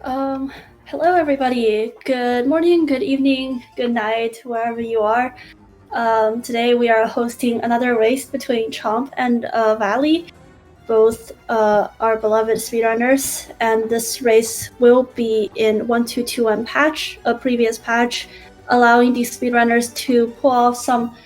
Um, Hello everybody. Good morning, good evening, good night, wherever you are. Today we are hosting another race between Chomp and Valley, both our beloved speedrunners, and this race will be in 1221 patch, a previous patch, allowing these speedrunners to pull off some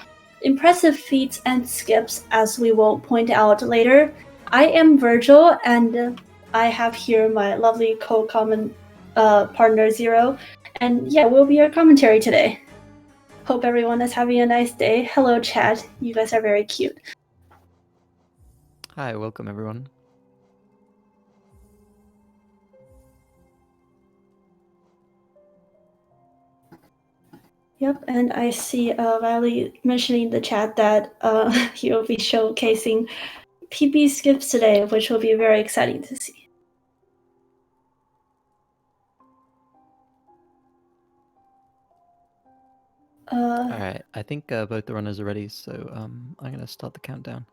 impressive feats and skips, as we will point out later. I am Virgil, and I have here my lovely co-common partner Zero, and yeah, we'll be your commentary today. Hope everyone is having a nice day. Hello, Chad. You guys are very cute. Hi, welcome everyone. Yep, and I see Riley mentioning in the chat that he will be showcasing PB skips today, which will be very exciting to see. Alright, I think both the runners are ready, so I'm going to start the countdown.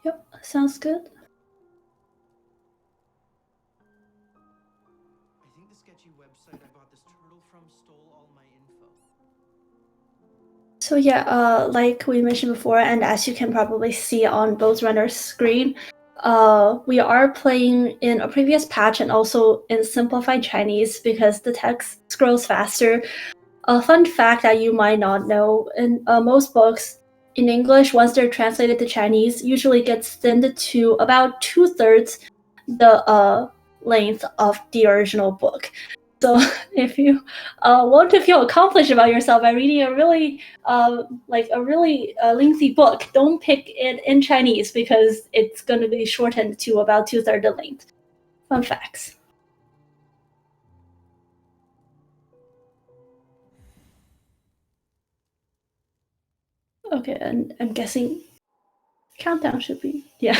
Yep, sounds good. I think the sketchy website I bought this turtle from stole all my info. So yeah, like we mentioned before, and as you can probably see on both runners' screen, we are playing in a previous patch and also in simplified Chinese because the text scrolls faster. A fun fact that you might not know: in most books in English, once they're translated to Chinese, usually gets thinned to about 2/3 the length of the original book. So if you want to feel accomplished about yourself by reading a really lengthy book, don't pick it in Chinese because it's going to be shortened to about 2/3 the length. Fun facts. Okay, and I'm guessing countdown should be, yeah.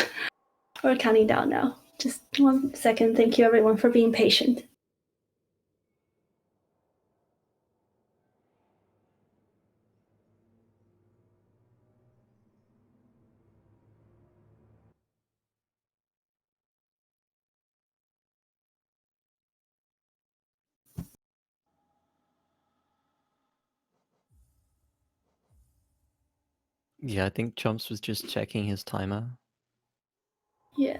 We're counting down now. Just 1 second. Thank you everyone for being patient. Yeah, I think Chomps was just checking his timer. Yeah.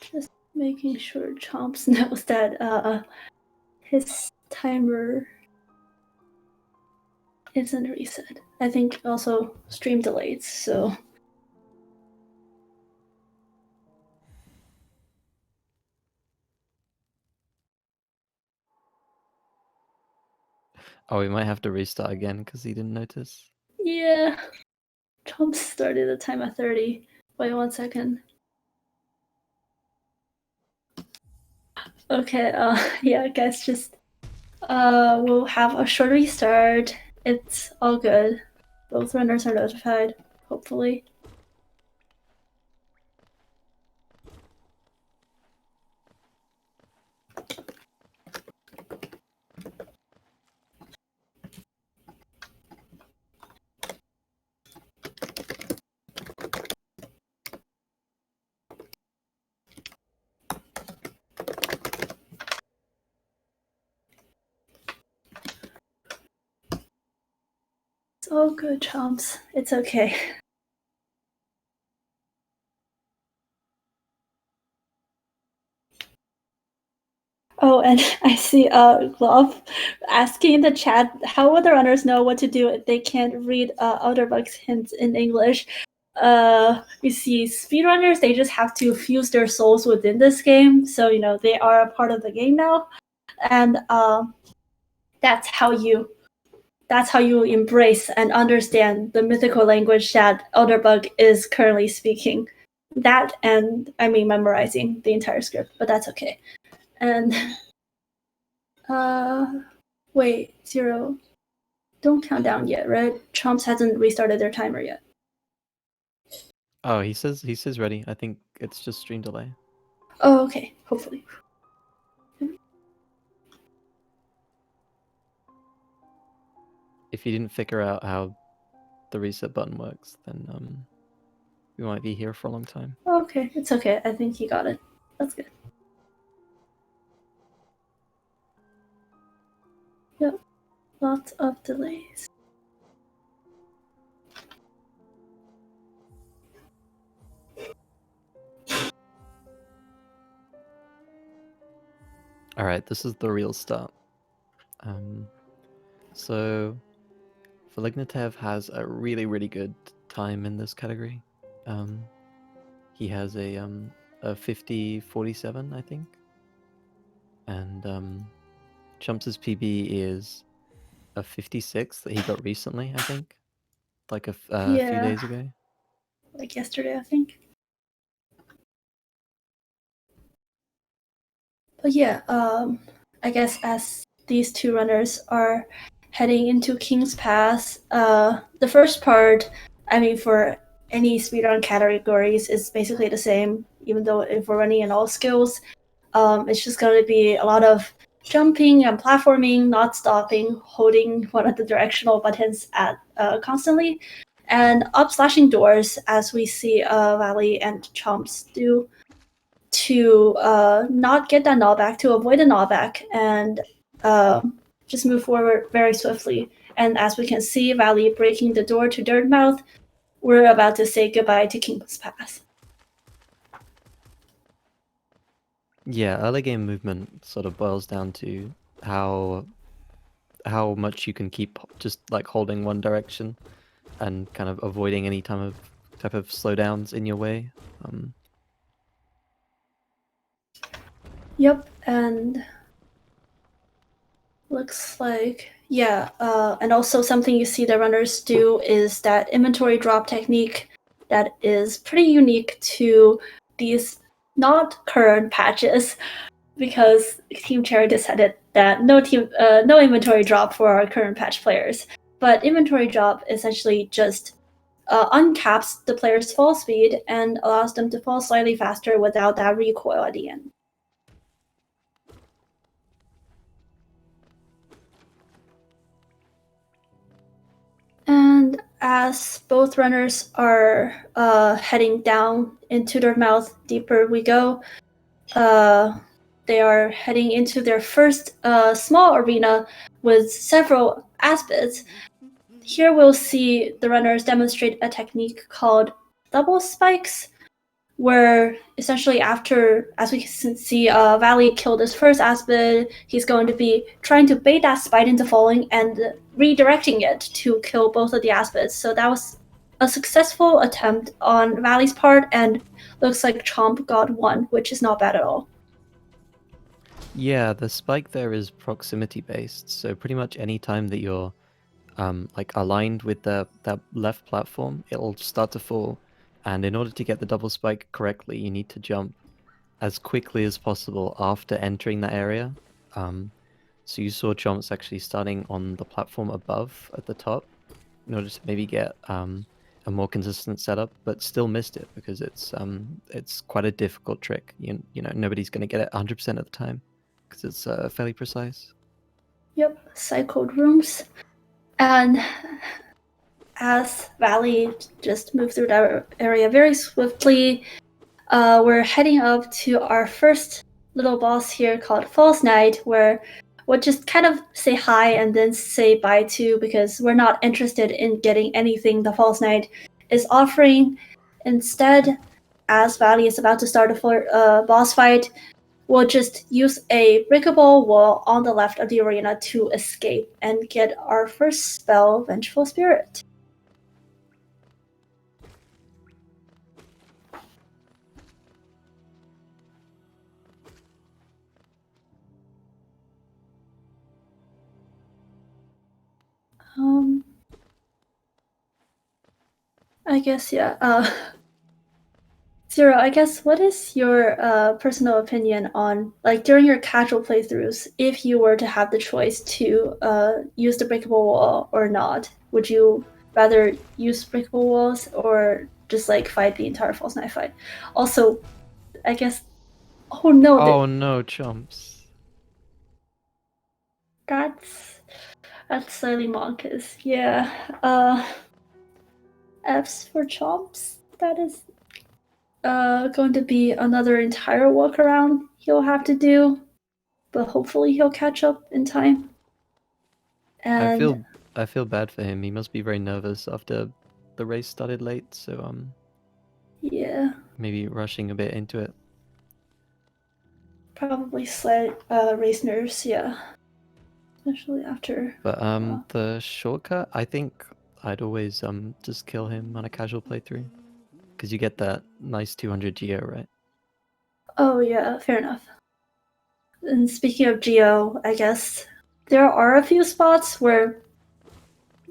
Just making sure Chomps knows that his timer isn't reset. I think also stream delayed, so Oh, we might have to restart again because he didn't notice. yeah. Chomps started the time at 30. Wait 1 second. Okay, yeah, guys, just we'll have a short restart. It's all good. Both runners are notified, hopefully. It's all good, Chomps. It's okay. Oh, and I see Glove asking in the chat, how will the runners know what to do if they can't read Outerbug's hints in English? You see, speedrunners, they just have to fuse their souls within this game, so you know they are a part of the game now, and that's how you embrace and understand the mythical language that Outerbug is currently speaking. That, and I mean memorizing the entire script, but that's okay. And wait, Zero, don't count down yet, right? Chomps hasn't restarted their timer yet. Oh, he says ready. I think it's just stream delay. Oh, okay. Hopefully. if you didn't figure out how the reset button works, then we might be here for a long time. Okay, it's okay. I think you got it. That's good. Yep, lots of delays. All right, this is the real start. So valignatev has a really, really good time in this category. He has a 50:47, I think, and Chomps' PB is a 56 that he got recently, I think, like a few days ago. Like yesterday, I think. But yeah, I guess as these two runners are heading into King's Pass, the first part, I mean, for any speedrun categories, is basically the same, even though if we're running in all skills, it's just going to be a lot of jumping and platforming, not stopping, holding one of the directional buttons at constantly, and up slashing doors, as we see Valley and Chomps do, to not get that knockback, to avoid the knockback, and just move forward very swiftly. And as we can see, Valley breaking the door to Dirtmouth, we're about to say goodbye to King's Pass. Yeah, early game movement sort of boils down to how much you can keep just like holding one direction and kind of avoiding any type of slowdowns in your way. Yep, and looks like, yeah, and also something you see the runners do is that inventory drop technique that is pretty unique to these not current patches, because Team Cherry decided that no inventory drop for our current patch players. But inventory drop essentially just uncaps the player's fall speed and allows them to fall slightly faster without that recoil at the end. And as both runners are heading down into their mouth, deeper we go, they are heading into their first small arena with several aspects. Here we'll see the runners demonstrate a technique called double spikes, where essentially after, as we can see, Valley killed his first aspid, he's going to be trying to bait that spite into falling and redirecting it to kill both of the aspids. So that was a successful attempt on Valley's part, and looks like Chomp got one, which is not bad at all. Yeah, the spike there is proximity based, so pretty much any time that you're like aligned with that left platform, it'll start to fall. And in order to get the double spike correctly, you need to jump as quickly as possible after entering that area. So you saw Chomps actually starting on the platform above at the top in order to maybe get a more consistent setup, but still missed it because it's quite a difficult trick. You know, nobody's going to get it 100% of the time because it's fairly precise. Yep, cycled rooms. And as Valley just moved through that area very swiftly, we're heading up to our first little boss here called False Knight, where we'll just kind of say hi and then say bye to, because we're not interested in getting anything the False Knight is offering. Instead, as Valley is about to start a boss fight, we'll just use a breakable wall on the left of the arena to escape and get our first spell, Vengeful Spirit. I guess, yeah. Zero, I guess, what is your personal opinion on, like, during your casual playthroughs, if you were to have the choice to use the breakable wall or not, would you rather use breakable walls or just, like, fight the entire False Knight fight? Also, I guess, oh no, Oh no, Chomps. that's... That's slightly monkus. Yeah. F's for Chomps. That is going to be another entire walk around he'll have to do, but hopefully he'll catch up in time. And I feel bad for him. He must be very nervous after the race started late, so yeah, maybe rushing a bit into it. probably slight race nerves. Yeah, especially after. But the shortcut, I think I'd always just kill him on a casual playthrough, because you get that nice 200 geo, right? Oh yeah, fair enough. And speaking of geo, I guess there are a few spots where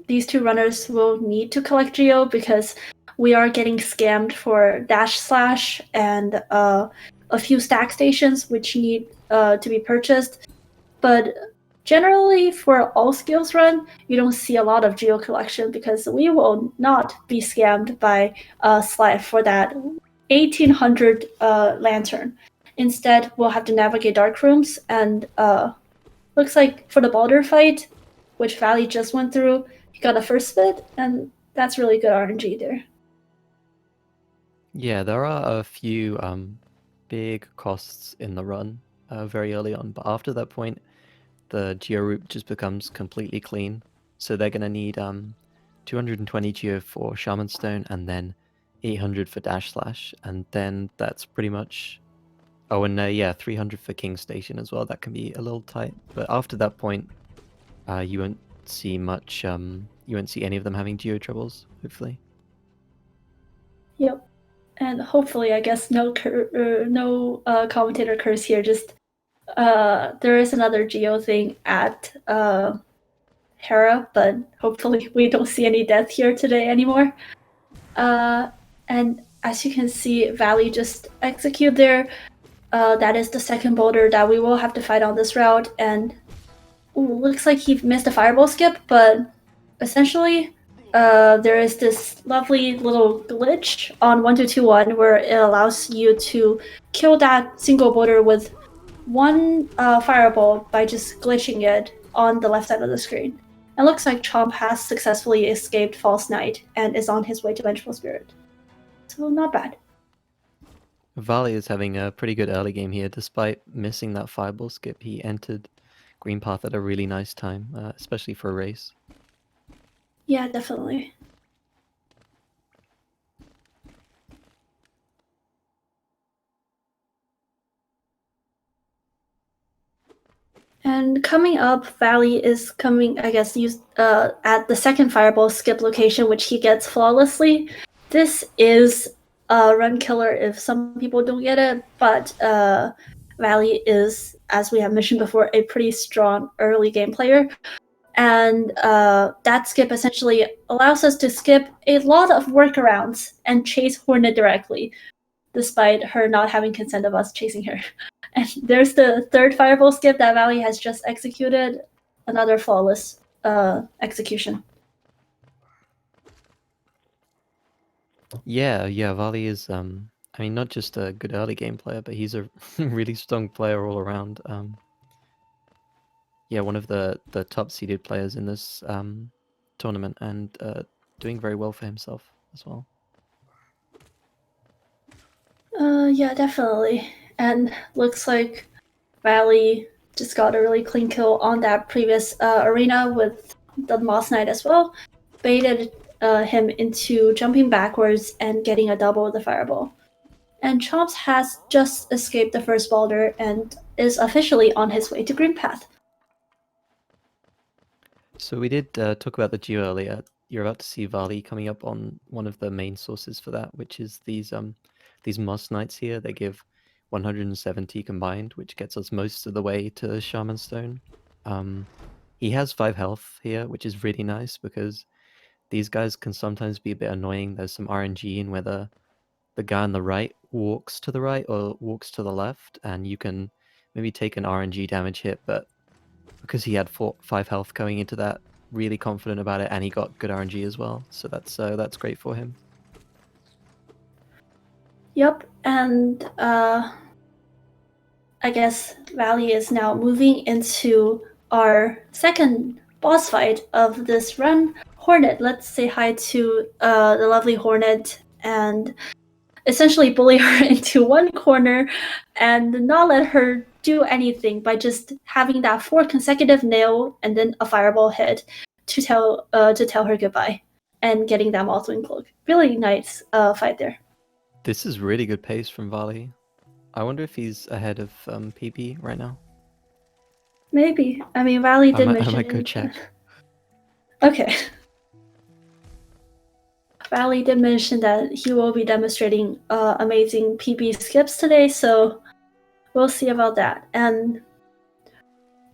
these two runners will need to collect geo because we are getting scammed for dash slash and a few stack stations which need to be purchased. But generally, for all skills run, you don't see a lot of geo collection because we will not be scammed by Slife for that 1800 lantern. Instead, we'll have to navigate dark rooms, and looks like for the Baldur fight, which Valley just went through, he got a first bit, and that's really good RNG there. Yeah, there are a few big costs in the run very early on, but after that point, the geo route just becomes completely clean. So they're gonna need 220 geo for Shaman Stone and then 800 for Dash Slash, and then that's pretty much. Oh, and yeah, 300 for King Station as well. That can be a little tight, but after that point, you won't see much. You won't see any of them having geo troubles. Hopefully. Yep. And hopefully, I guess no commentator curse here. Just there is another geo thing at Hera, but hopefully we don't see any death here today anymore. And as you can see, Valley just execute there. That is the second boulder that we will have to fight on this route, and looks like he missed a fireball skip, but essentially there is this lovely little glitch on 1221 where it allows you to kill that single boulder with one fireball by just glitching it on the left side of the screen. It looks like Chomp has successfully escaped False Knight and is on his way to Vengeful Spirit. So not bad. Valley is having a pretty good early game here, despite missing that fireball skip. He entered Green Path at a really nice time, especially for a race. Yeah, definitely. And coming up, Valley is coming, I guess, used at the second fireball skip location, which he gets flawlessly. This is a run killer if some people don't get it, but Valley is, as we have mentioned before, a pretty strong early game player. And that skip essentially allows us to skip a lot of workarounds and chase Hornet directly, despite her not having consent of us chasing her. And there's the third fireball skip that Valley has just executed. Another flawless execution. Yeah, Valley is I mean, not just a good early game player, but he's a really strong player all around. Yeah, one of the top seeded players in this tournament, and doing very well for himself as well. Yeah, definitely. And looks like Valley just got a really clean kill on that previous arena with the Moss Knight as well. Baited him into jumping backwards and getting a double with the fireball. And Chomps has just escaped the first boulder and is officially on his way to Green Path. So we did talk about the geo earlier. You're about to see Vali coming up on one of the main sources for that, which is these Moss Knights here. They give 170 combined, which gets us most of the way to Shaman Stone. He has 5 health here, which is really nice because these guys can sometimes be a bit annoying. There's some RNG in whether the guy on the right walks to the right or walks to the left, and you can maybe take an RNG damage hit, but because he had 5 health going into that, really confident about it, and he got good RNG as well, so that's great for him. Yep, and I guess Valley is now moving into our second boss fight of this run. Hornet, let's say hi to the lovely Hornet and essentially bully her into one corner and not let her do anything by just having that 4 consecutive nail and then a fireball hit to tell her goodbye and getting that Mothwing cloak. Really nice fight there. This is really good pace from Vali. I wonder if he's ahead of PB right now. Maybe. I mean, Valley did mention. I might go check. Okay. Valley did mention that he will be demonstrating amazing PB skips today, so we'll see about that. And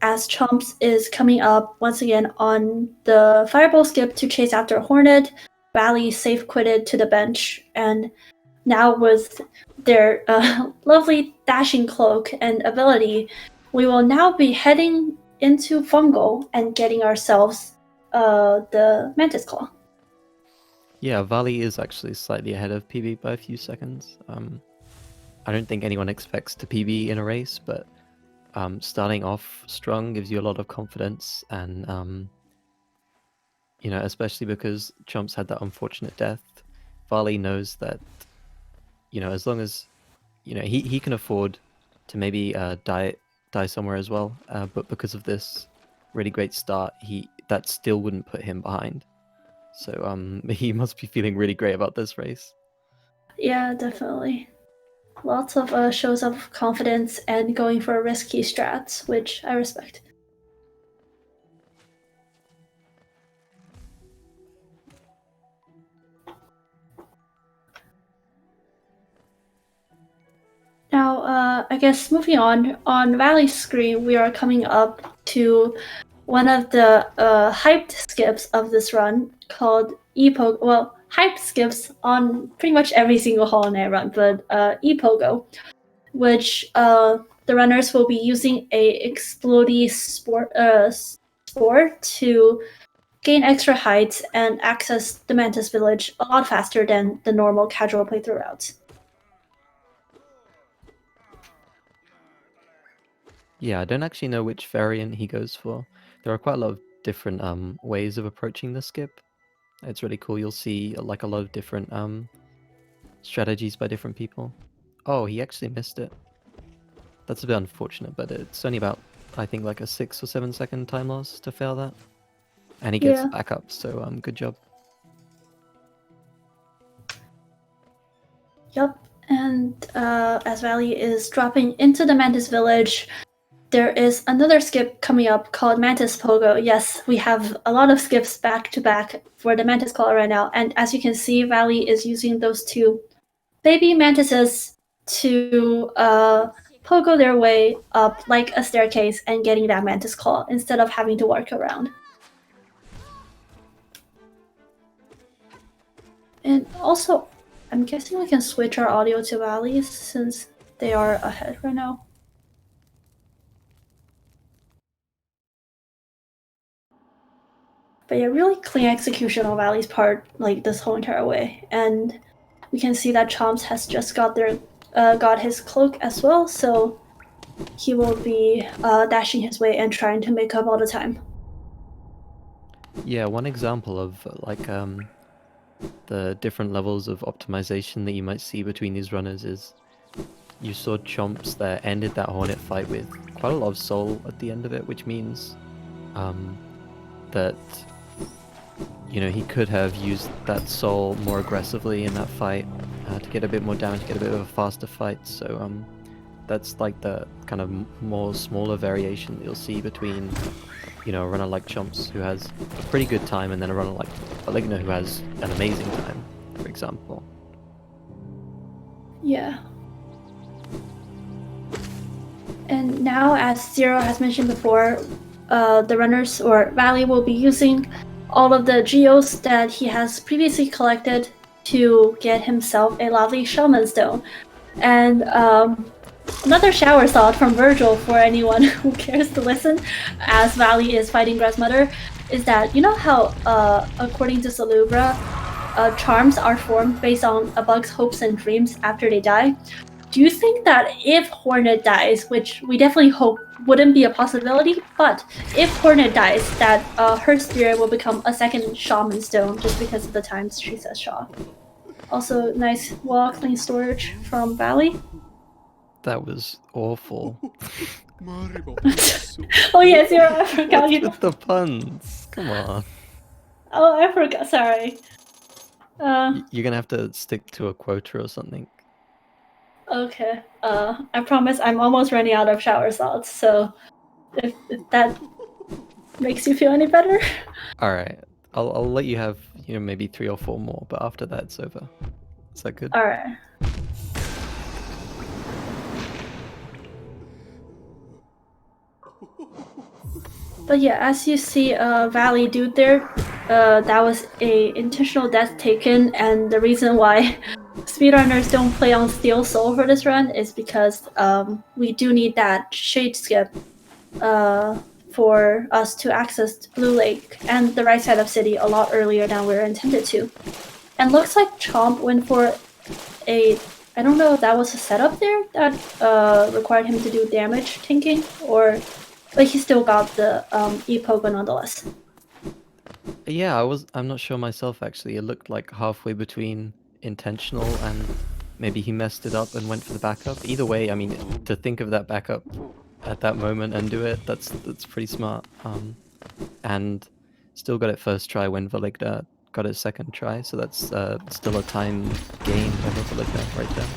as Chomps is coming up once again on the Fireball skip to chase after Hornet, Valley safe quitted to the bench, and now with their lovely dashing cloak and ability, we will now be heading into Fungal and getting ourselves the Mantis Claw. Yeah, Vali is actually slightly ahead of PB by a few seconds. I don't think anyone expects to PB in a race, but starting off strong gives you a lot of confidence, and you know, especially because Chomps had that unfortunate death. Vali knows that, you know, as long as, you know, he can afford to maybe die somewhere as well, but because of this really great start, that still wouldn't put him behind. So he must be feeling really great about this race. Yeah, definitely. Lots of shows of confidence and going for risky strats, which I respect. Now, I guess moving on Valley's screen, we are coming up to one of the hyped skips of this run called Epogo. Well, hyped skips on pretty much every single Hollow Knight run, but Epogo, which the runners will be using a explodey spore to gain extra height and access the Mantis Village a lot faster than the normal casual playthrough routes. Yeah, I don't actually know which variant he goes for. There are quite a lot of different ways of approaching the skip. It's really cool. You'll see like a lot of different strategies by different people. Oh, he actually missed it. That's a bit unfortunate, but it's only about, I think, like a 6 or 7 second time loss to fail that. And he gets back up, so good job. Yup, and as Valley is dropping into the Mantis Village, there is another skip coming up called Mantis Pogo. Yes, we have a lot of skips back to back for the Mantis Claw right now, and as you can see, Valley is using those 2 baby mantises to pogo their way up like a staircase and getting that Mantis Claw instead of having to work around. And also, I'm guessing we can switch our audio to Valley's since they are ahead right now. But yeah, really clean execution on Valley's part, like this whole entire way. And we can see that Chomps has just got his cloak as well, so he will be dashing his way and trying to make up all the time. Yeah, one example of like the different levels of optimization that you might see between these runners is you saw Chomps there ended that Hornet fight with quite a lot of soul at the end of it, which means that, you know, he could have used that soul more aggressively in that fight to get a bit more damage, get a bit of a faster fight. So that's like the kind of more smaller variation that you'll see between, you know, a runner like Chomps who has a pretty good time and then a runner like valignatev who has an amazing time, for example. Yeah. And now, as Zero has mentioned before, the runners or Valley will be using all of the geos that he has previously collected to get himself a lovely shaman stone. And another shower thought from Virgil for anyone who cares to listen as Valley is fighting Grasmother is that, you know how according to Salubra, charms are formed based on a bug's hopes and dreams after they die? do you think that if Hornet dies, which we definitely hope wouldn't be a possibility, but if Hornet dies, that her spirit will become a second Shaman Stone just because of the times she says Shaw. Also, nice wall clean storage from Valley. That was awful. Oh yeah, Zero, I forgot What's you. with the puns? Come on. Oh, I forgot. Sorry. You're gonna have to stick to a quota or something. Okay. I promise I'm almost running out of shower thoughts, so if that makes you feel any better. All right, I'll let you have maybe 3 or 4 more, but after that it's over. Is that good? All right. But yeah, as you see, Valley dude there, that was a intentional death taken, and the reason why speedrunners don't play on Steel Soul for this run is because we do need that shade skip for us to access Blue Lake and the right side of city a lot earlier than we were intended to. And looks like Chomp went for I don't know if that was a setup there that required him to do damage tanking, but he still got the E-Pogo nonetheless. Yeah, I'm not sure myself actually. It looked like halfway between intentional and maybe he messed it up and went for the backup. Either way, I mean, to think of that backup at that moment and do it, that's pretty smart. And still got it first try when valignatev got it second try, so that's still a time gain over valignatev right there.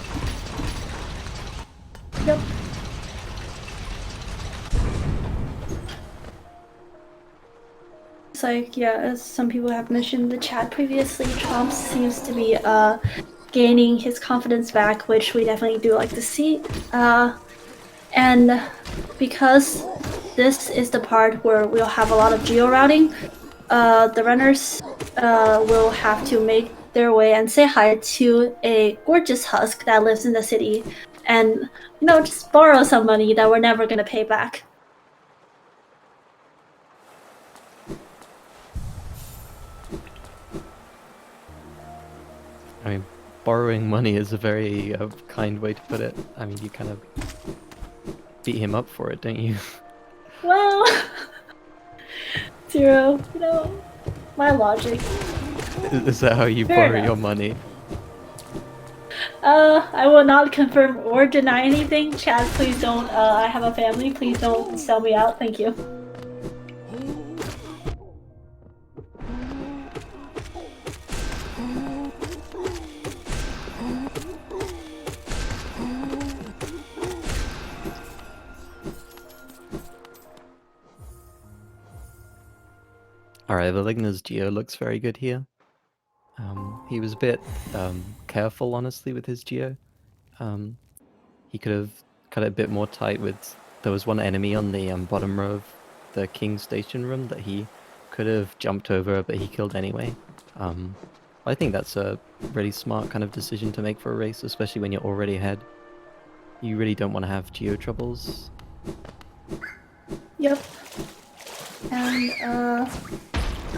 Yep. It's like, yeah, as some people have mentioned in the chat previously, Chomps seems to be gaining his confidence back, which we definitely do like to see. And because this is the part where we'll have a lot of geo-routing, the runners will have to make their way and say hi to a gorgeous husk that lives in the city and, just borrow some money that we're never going to pay back. I mean, borrowing money is a very kind way to put it. I mean, you kind of beat him up for it, don't you? Well, Zero, my logic. Is that how you Fair borrow enough. your money? I will not confirm or deny anything. Chad, please don't. I have a family. Please don't sell me out. Thank you. Alright, Valigna's Geo looks very good here. He was a bit careful, honestly, with his Geo. He could have cut it a bit more tight with... There was one enemy on the bottom row of the King Station room that he could have jumped over, but he killed anyway. I think that's a really smart kind of decision to make for a race, especially when you're already ahead. You really don't want to have Geo troubles. Yep. And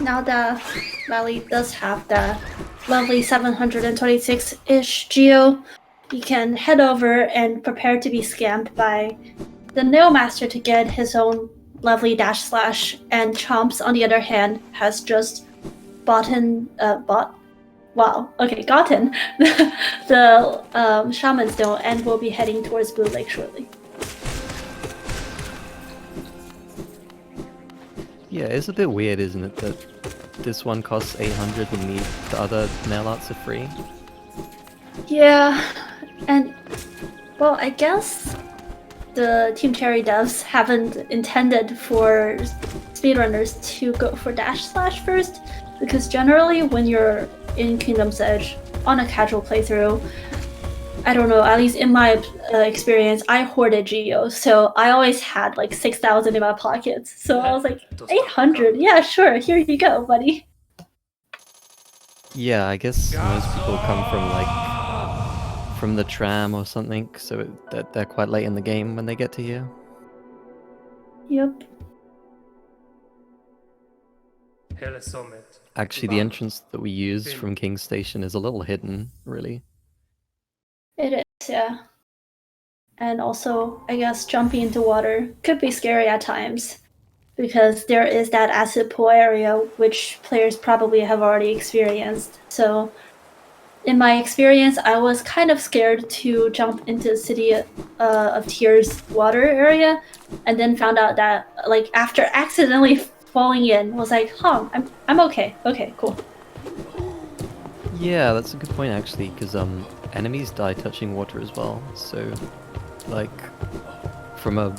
now that Valley does have the lovely 726-ish Geo, he can head over and prepare to be scammed by the Nail Master to get his own lovely dash slash, and Chomps, on the other hand, has just gotten the Shaman Stone and will be heading towards Blue Lake shortly. Yeah, it's a bit weird, isn't it, that this one costs 800 and the other nail arts are free? Yeah, and well, I guess the Team Cherry devs haven't intended for speedrunners to go for dash slash first, because generally when you're in Kingdom's Edge on a casual playthrough, I don't know, at least in my experience, I hoarded Geo, so I always had like 6,000 in my pockets. So I was like, 800, yeah, sure, here you go, buddy. Yeah, I guess most people come from the tram or something, so that they're quite late in the game when they get to here. Yep. Actually, the entrance that we use from King Station is a little hidden, really. It is, yeah. And also, I guess jumping into water could be scary at times because there is that acid pool area which players probably have already experienced. So in my experience, I was kind of scared to jump into the City of Tears water area, and then found out that like after accidentally falling in, was like, huh, I'm okay. Okay, cool. Yeah, that's a good point actually, because enemies die touching water as well. So, like, from a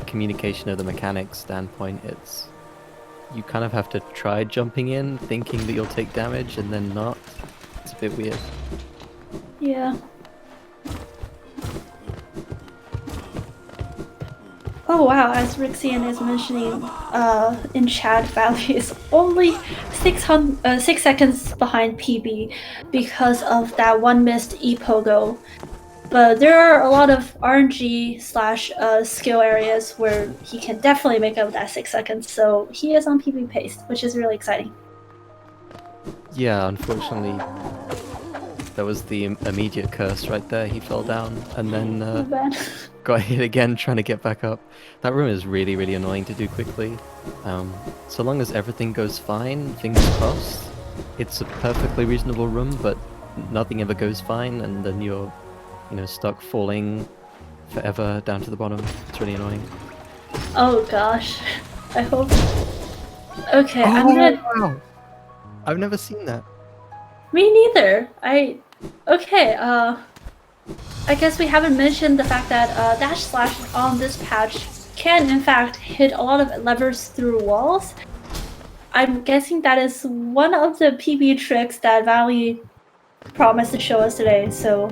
communication of the mechanics standpoint, it's you kind of have to try jumping in, thinking that you'll take damage, and then not. It's a bit weird. Yeah. Oh wow, as Rixian is mentioning in chat, Valley is only 6 seconds behind PB because of that one missed E-Pogo. But there are a lot of RNG slash skill areas where he can definitely make up that 6 seconds, so he is on PB pace, which is really exciting. Yeah, unfortunately, there was the immediate curse right there. He fell down and then Not bad. got hit again trying to get back up. That room is really, really annoying to do quickly. So long as everything goes fine, fingers crossed, it's a perfectly reasonable room, but nothing ever goes fine, and then you're, stuck falling forever down to the bottom. It's really annoying. Oh gosh. I hope. Okay, Oh, I'm gonna. wow! I've never seen that. Me neither. Okay, I guess we haven't mentioned the fact that dash slash on this patch can in fact hit a lot of levers through walls. I'm guessing that is one of the PB tricks that Valley promised to show us today, so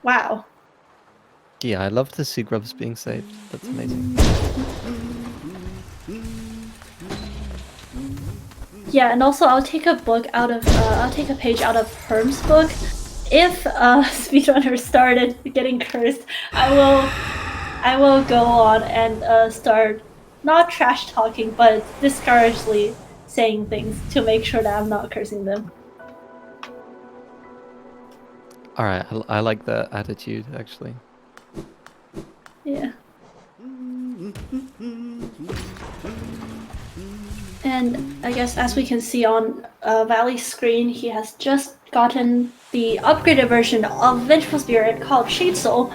wow. Yeah, I love to see grubs being saved. That's amazing. Yeah, and also I'll take a page out of Herm's book. If speedrunners started getting cursed, I will go on and start not trash talking, but discouragedly saying things to make sure that I'm not cursing them. Alright, I like that attitude, actually. Yeah. And I guess as we can see on Valley's screen, he has just gotten the upgraded version of Vengeful Spirit called Shade Soul,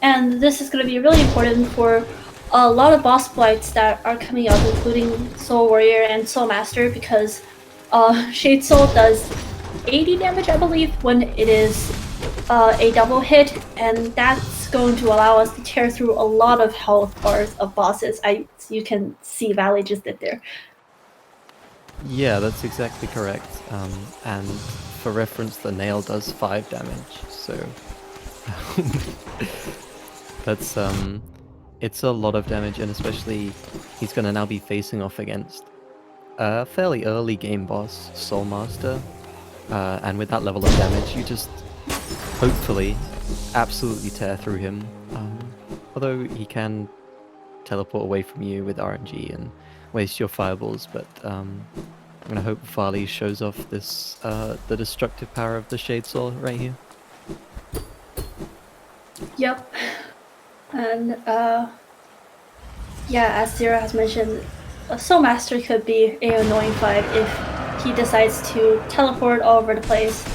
and this is going to be really important for a lot of boss fights that are coming up, including Soul Warrior and Soul Master, because Shade Soul does 80 damage, I believe, when it is a double hit, and that's going to allow us to tear through a lot of health bars of bosses. You can see Valley just did there. Yeah, that's exactly correct. And for reference, the nail does 5 damage, so that's it's a lot of damage, and especially he's gonna now be facing off against a fairly early game boss, Soul Master, and with that level of damage, you just hopefully absolutely tear through him. Although he can teleport away from you with RNG and waste your fireballs, but I'm gonna hope Farley shows off this the destructive power of the Shade Soul right here. Yep. And yeah, as Zero has mentioned, a Soul Master could be an annoying fight if he decides to teleport all over the place.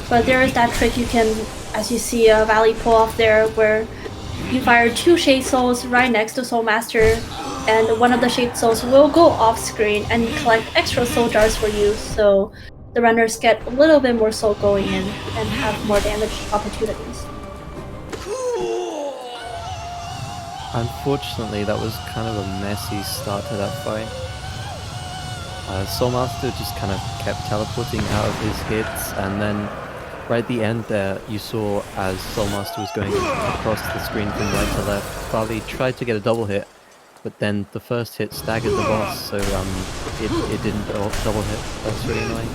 But there is that trick you can, as you see Valley pull off there, where you fire 2 Shade Souls right next to Soul Master, and one of the Shade Souls will go off screen and collect extra soul jars for you, so the runners get a little bit more soul going in and have more damage opportunities. Unfortunately, that was kind of a messy start to that fight. Soul Master just kind of kept teleporting out of his hits, and then right at the end there, you saw as Soul Master was going across the screen from right to left, Farley tried to get a double hit, but then the first hit staggered the boss, so it didn't double hit. That's really annoying.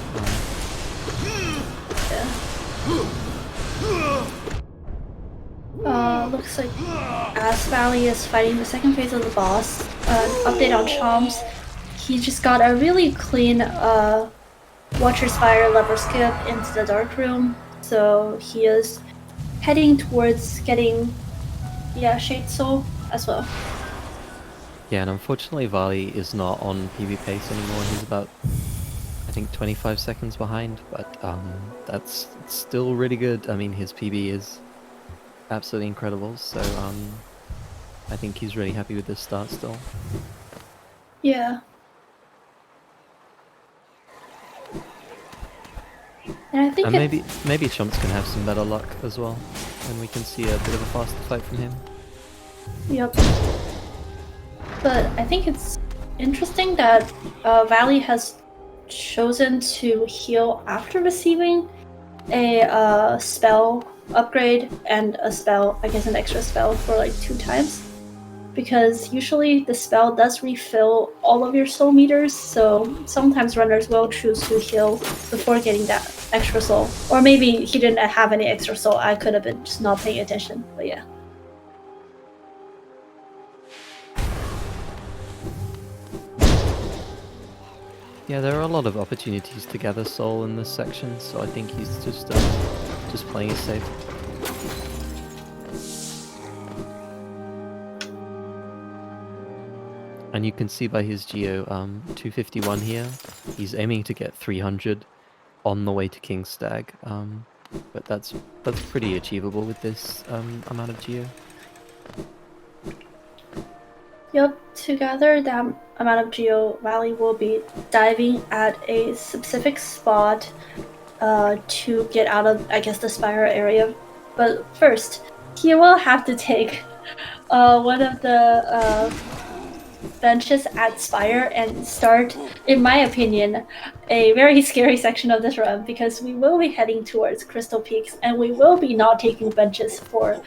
Looks like as Valley is fighting the second phase of the boss, update on Chomps, he just got a really clean Watcher's Fire lever skip into the Dark Room, so he is heading towards getting Shade Soul as well. Yeah, and unfortunately Vali is not on PB pace anymore. He's about, I think, 25 seconds behind, but that's still really good. I mean, his PB is absolutely incredible, so I think he's really happy with this start still. Yeah. And I think maybe Chomps can have some better luck as well, and we can see a bit of a faster fight from him. Yep. But I think it's interesting that Valley has chosen to heal after receiving a spell upgrade and a spell, I guess an extra spell for like 2 times. Because usually the spell does refill all of your soul meters, so sometimes runners will choose to heal before getting that extra soul. Or maybe he didn't have any extra soul, I could have been just not paying attention, but yeah. Yeah, there are a lot of opportunities to gather soul in this section, so I think he's just playing it safe. And you can see by his geo, 251 here, he's aiming to get 300 on the way to King Stag, but that's pretty achievable with this amount of geo. Yep, to gather that amount of geo, Valley will be diving at a specific spot to get out of, I guess, the spiral area. But first, he will have to take one of the benches at Spire and start, in my opinion, a very scary section of this run, because we will be heading towards Crystal Peaks and we will be not taking benches for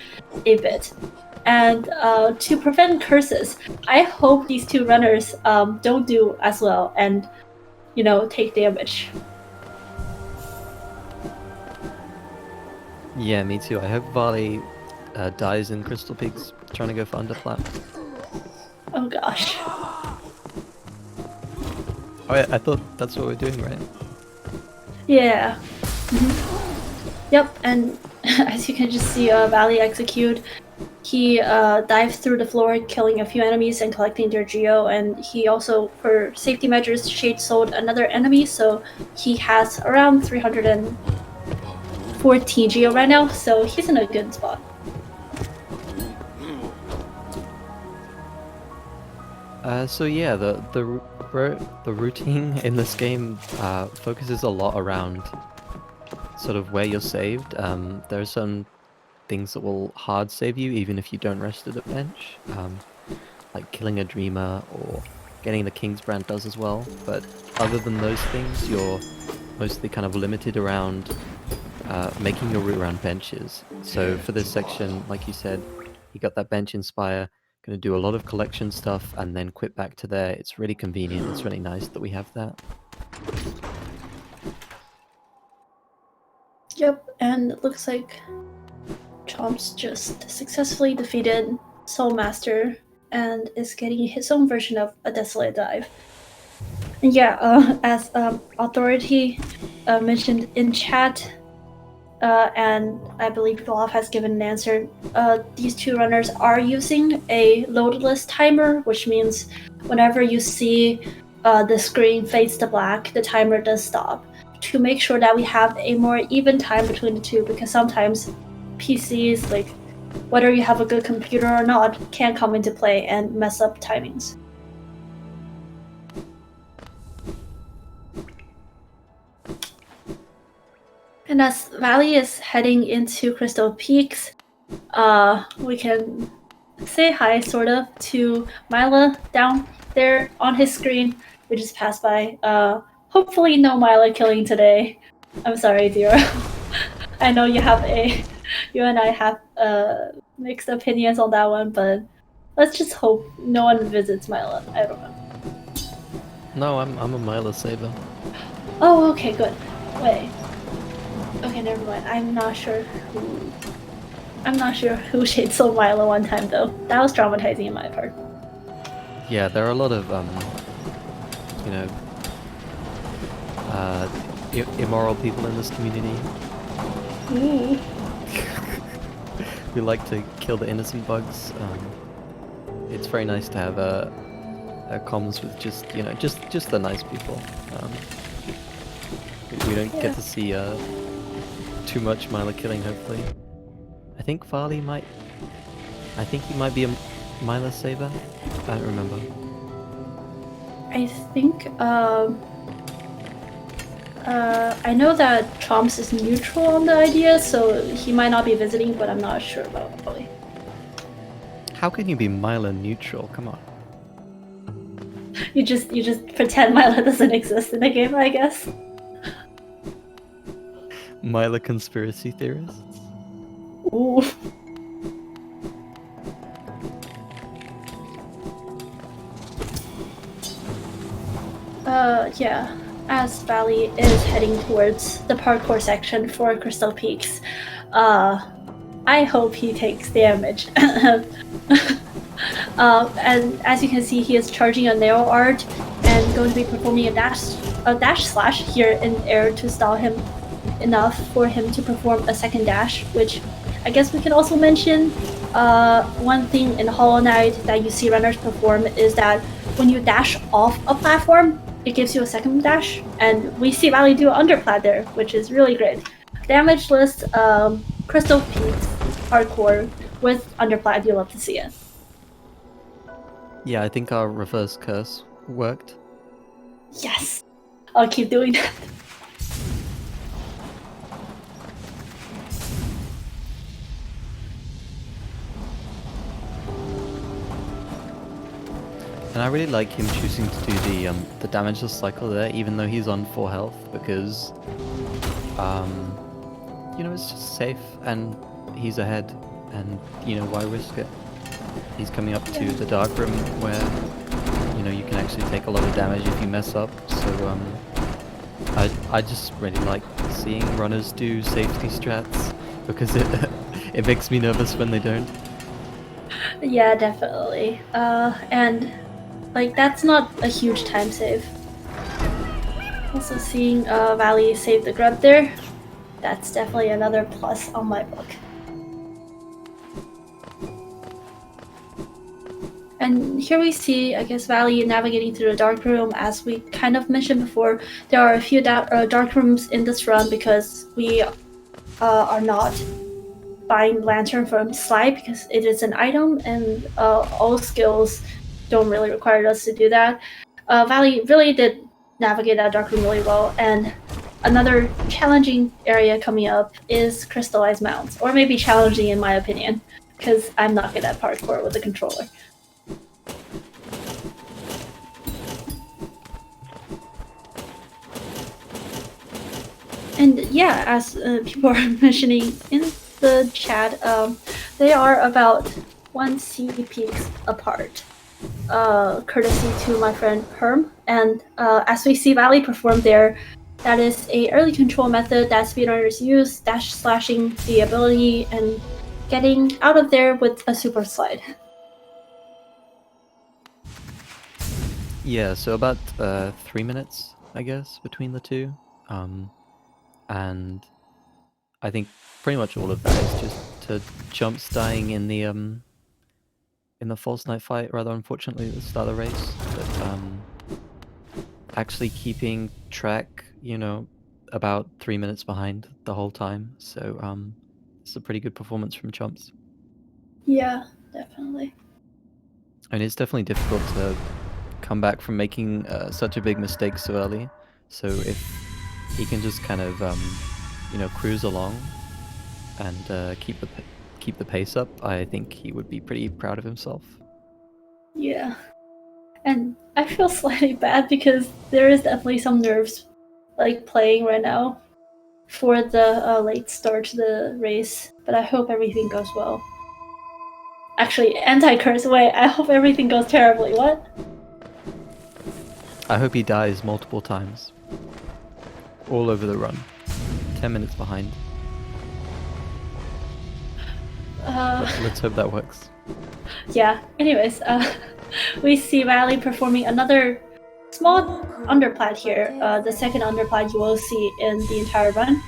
a bit. And to prevent curses, I hope these 2 runners don't do as well and, take damage. Yeah, me too. I hope Vali dies in Crystal Peaks trying to go for underplat. Oh gosh. Oh, I thought that's what we're doing, right? Yeah. Yep, and as you can just see Valley execute, he dives through the floor, killing a few enemies and collecting their geo, and he also, for safety measures, shade sold another enemy, so he has around 314 geo right now, so he's in a good spot. So yeah, the routine in this game focuses a lot around sort of where you're saved. There are some things that will hard save you even if you don't rest at a bench, like killing a dreamer or getting the King's Brand does as well. But other than those things, you're mostly kind of limited around making your route around benches. So for this section, like you said, you got that bench Inspire. Going to do a lot of collection stuff and then quit back to there. It's really convenient. It's really nice that we have that. Yep, and it looks like Chomps just successfully defeated Soul Master and is getting his own version of a Desolate Dive. And yeah, as Authority mentioned in chat, and I believe Olaf has given an answer, these 2 runners are using a loadless timer, which means whenever you see the screen fades to black, the timer does stop, to make sure that we have a more even time between the 2, because sometimes PCs, like whether you have a good computer or not, can come into play and mess up timings. And as Valley is heading into Crystal Peaks, we can say hi, sort of, to Mila down there on his screen. We just passed by. Hopefully no Mila killing today. I'm sorry, Dira. I know you and I have mixed opinions on that one, but let's just hope no one visits Mila. I don't know. No, I'm a Mila saver. Oh, okay, good. Wait. Okay, never mind. I'm not sure who shade sold Milo one time though. That was traumatizing in my part. Yeah, there are a lot of immoral people in this community. Ooh. We like to kill the innocent bugs. It's very nice to have comms with just just the nice people. We don't get to see too much Mila killing. Hopefully, I think Farley might. I think he might be a Mila saver. I don't remember. I think I know that Chomps is neutral on the idea, so he might not be visiting, but I'm not sure about Farley. How can you be Mila neutral? Come on. You just pretend Mila doesn't exist in the game, I guess. Mila conspiracy theorists. Ooh. Yeah. As Valley is heading towards the parkour section for Crystal Peaks, I hope he takes damage. And as you can see, he is charging a nail art and going to be performing a dash slash here in air to stall him enough for him to perform a second dash, which I guess we can also mention. One thing in Hollow Knight that you see runners perform is that when you dash off a platform, it gives you a second dash, and we see Valley do an underplat there, which is really great. Damage list, Crystal Peaks, hardcore with underplat, you'll love to see it. Yeah, I think our reverse curse worked. Yes, I'll keep doing that. And I really like him choosing to do the damageless cycle there, even though he's on 4 health, because it's just safe and he's ahead, and why risk it? He's coming up to the dark room where you can actually take a lot of damage if you mess up. So I just really like seeing runners do safety strats, because it makes me nervous when they don't. Yeah, definitely. And like that's not a huge time save. Also seeing Valley save the grub there, that's definitely another plus on my book. And here we see, I guess, Valley navigating through the dark room. As we kind of mentioned before, there are a few dark rooms in this run because we are not buying Lantern from Slide because it is an item, and all skills don't really require us to do that. Valley really did navigate that dark room really well, and another challenging area coming up is crystallized mounts, or maybe challenging in my opinion, because I'm not good at parkour with the controller. And yeah, as people are mentioning in the chat, they are about 1 CP apart, courtesy to my friend Herm. And as we see Valley perform there, that is a early control method that speedrunners use, dash slashing the ability and getting out of there with a super slide. Yeah, so about 3 minutes, I guess, between the two. And I think pretty much all of that is just to Chomps dying in the false night fight, rather unfortunately at the start of the race. But actually keeping track, about 3 minutes behind the whole time. So it's a pretty good performance from Chomps. Yeah, definitely. And it's definitely difficult to come back from making such a big mistake so early. So if he can just kind of cruise along and keep the pace up, I think he would be pretty proud of himself. Yeah. And I feel slightly bad because there is definitely some nerves playing right now for the late start to the race, but I hope everything goes well. Actually, anti-curse, wait, I hope everything goes terribly. What? I hope he dies multiple times. All over the run. 10 minutes behind. Let's hope that works. Yeah, anyways, we see Valley performing another small underplat here, the second underplat you will see in the entire run.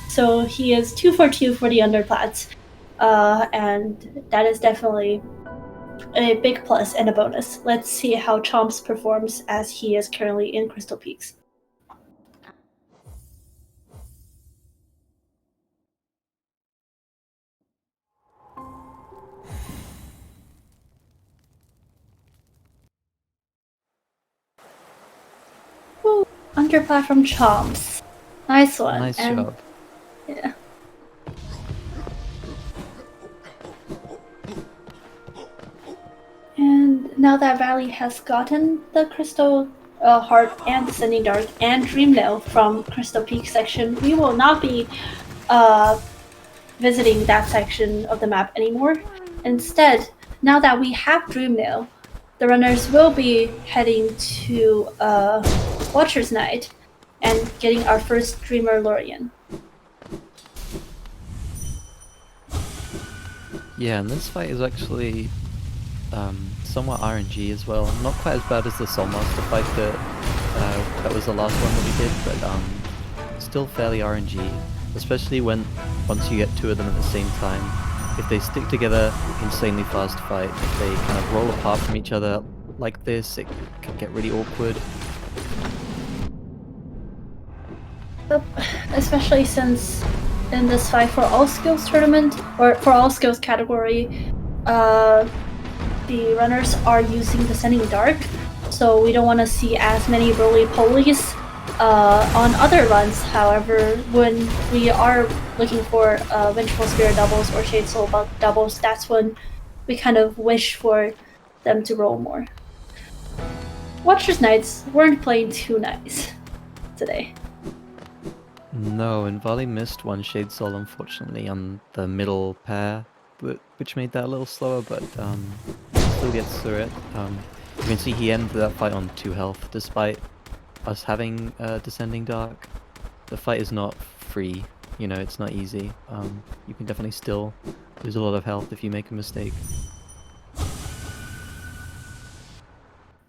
So he is 2 for 2 for the underplats. and that is definitely a big plus and a bonus. Let's see how Chomps performs as he is currently in Crystal Peaks. Ooh, under platform Chomps. Nice one. Nice job. Yeah. And now that Valley has gotten the Crystal Heart and Descending Dark and Dream Nail from Crystal Peak section, we will not be visiting that section of the map anymore. Instead, now that we have Dream Nail, the runners will be heading to Watcher's Night and getting our first Dreamer Lorien. Yeah, and this fight is actually somewhat RNG as well. Not quite as bad as the Soulmaster fight that was the last one that we did, but still fairly RNG. Especially once you get two of them at the same time. If they stick together, insanely fast fight. If they kind of roll apart from each other like this, it can get really awkward. Especially since in this fight for all skills tournament, or for all skills category, the runners are using Descending Dark, so we don't want to see as many roly-polies on other runs. However, when we are looking for Vengeful Spirit doubles or Shade Soul Bug doubles, that's when we kind of wish for them to roll more. Watcher's Knights weren't playing too nice today. No, and Vali missed one Shade Soul unfortunately on the middle pair, which made that a little slower, but still gets through it. You can see he ended that fight on 2 health, despite us having Descending Dark. The fight is not free, you know, it's not easy. You can definitely still lose a lot of health if you make a mistake.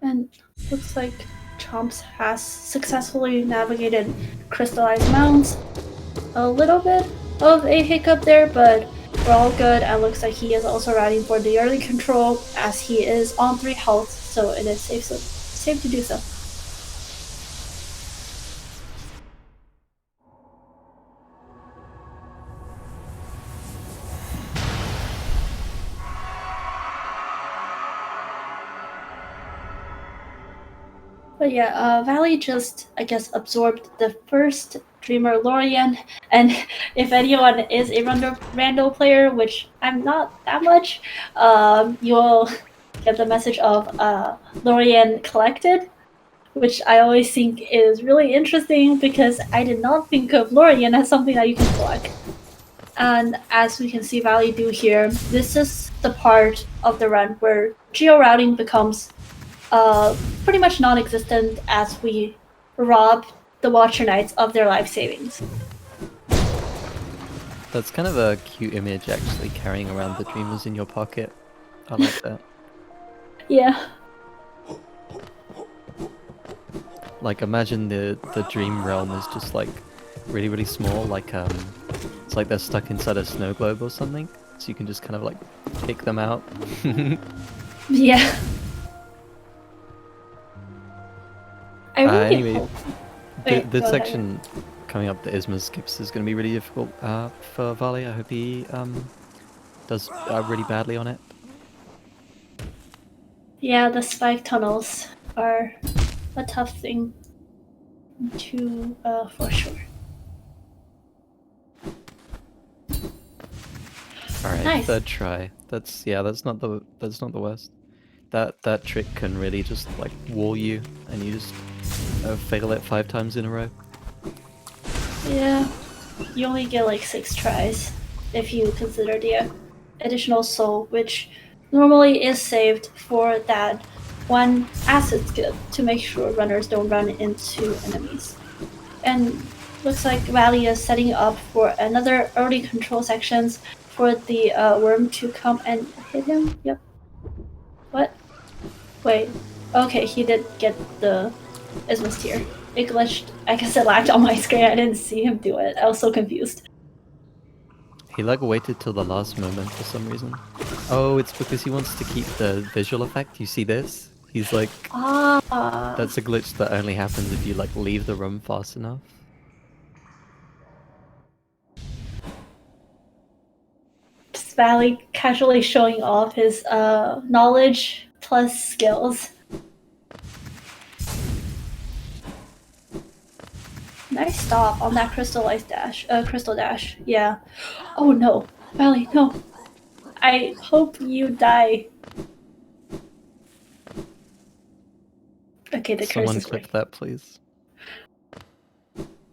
And looks like Chomps has successfully navigated Crystallized Mounds. A little bit of a hiccup there, but we're all good, and looks like he is also riding for the early control as he is on 3 health, so it is safe to do so. But yeah, Valley just, I guess, absorbed the first Dreamer Lorien, and if anyone is a Randall player, which I'm not that much, you'll get the message of Lorien collected, which I always think is really interesting because I did not think of Lorien as something that you can collect. And as we can see Valley do here, this is the part of the run where geo-routing becomes pretty much non-existent as we rob the Watcher Knights of their life savings. That's kind of a cute image, actually, carrying around the Dreamers in your pocket. I like that. Yeah. Like, imagine the Dream Realm is just like really, really small, like it's like they're stuck inside a snow globe or something, so you can just kind of like pick them out. Yeah. I really anyway, Wait, this go section coming up that Isma skips is going to be really difficult for Vali. I hope he does really badly on it. Yeah, the spike tunnels are a tough thing to for sure. All right, Nice. third try. That's not the worst. That trick can really just like wall you, and you just fail it 5 times in a row. Yeah, you only get like 6 tries if you consider the additional soul, which normally is saved for that one acid skill to make sure runners don't run into enemies. And looks like Valley is setting up for another early control sections for the worm to come and hit him. Yep. What? Wait. Okay, he did get the Ismus tier. It glitched. I guess it lagged on my screen. I didn't see him do it. I was so confused. He like waited till the last moment for some reason. Oh, it's because he wants to keep the visual effect. You see this? He's like, Ah. that's a glitch that only happens if you like leave the room fast enough. Valley casually showing off his knowledge plus skills. Nice stop on that crystal dash. Yeah. Oh no, Valley, no. I hope you die. Okay, the curse Someone is clip working. that, please.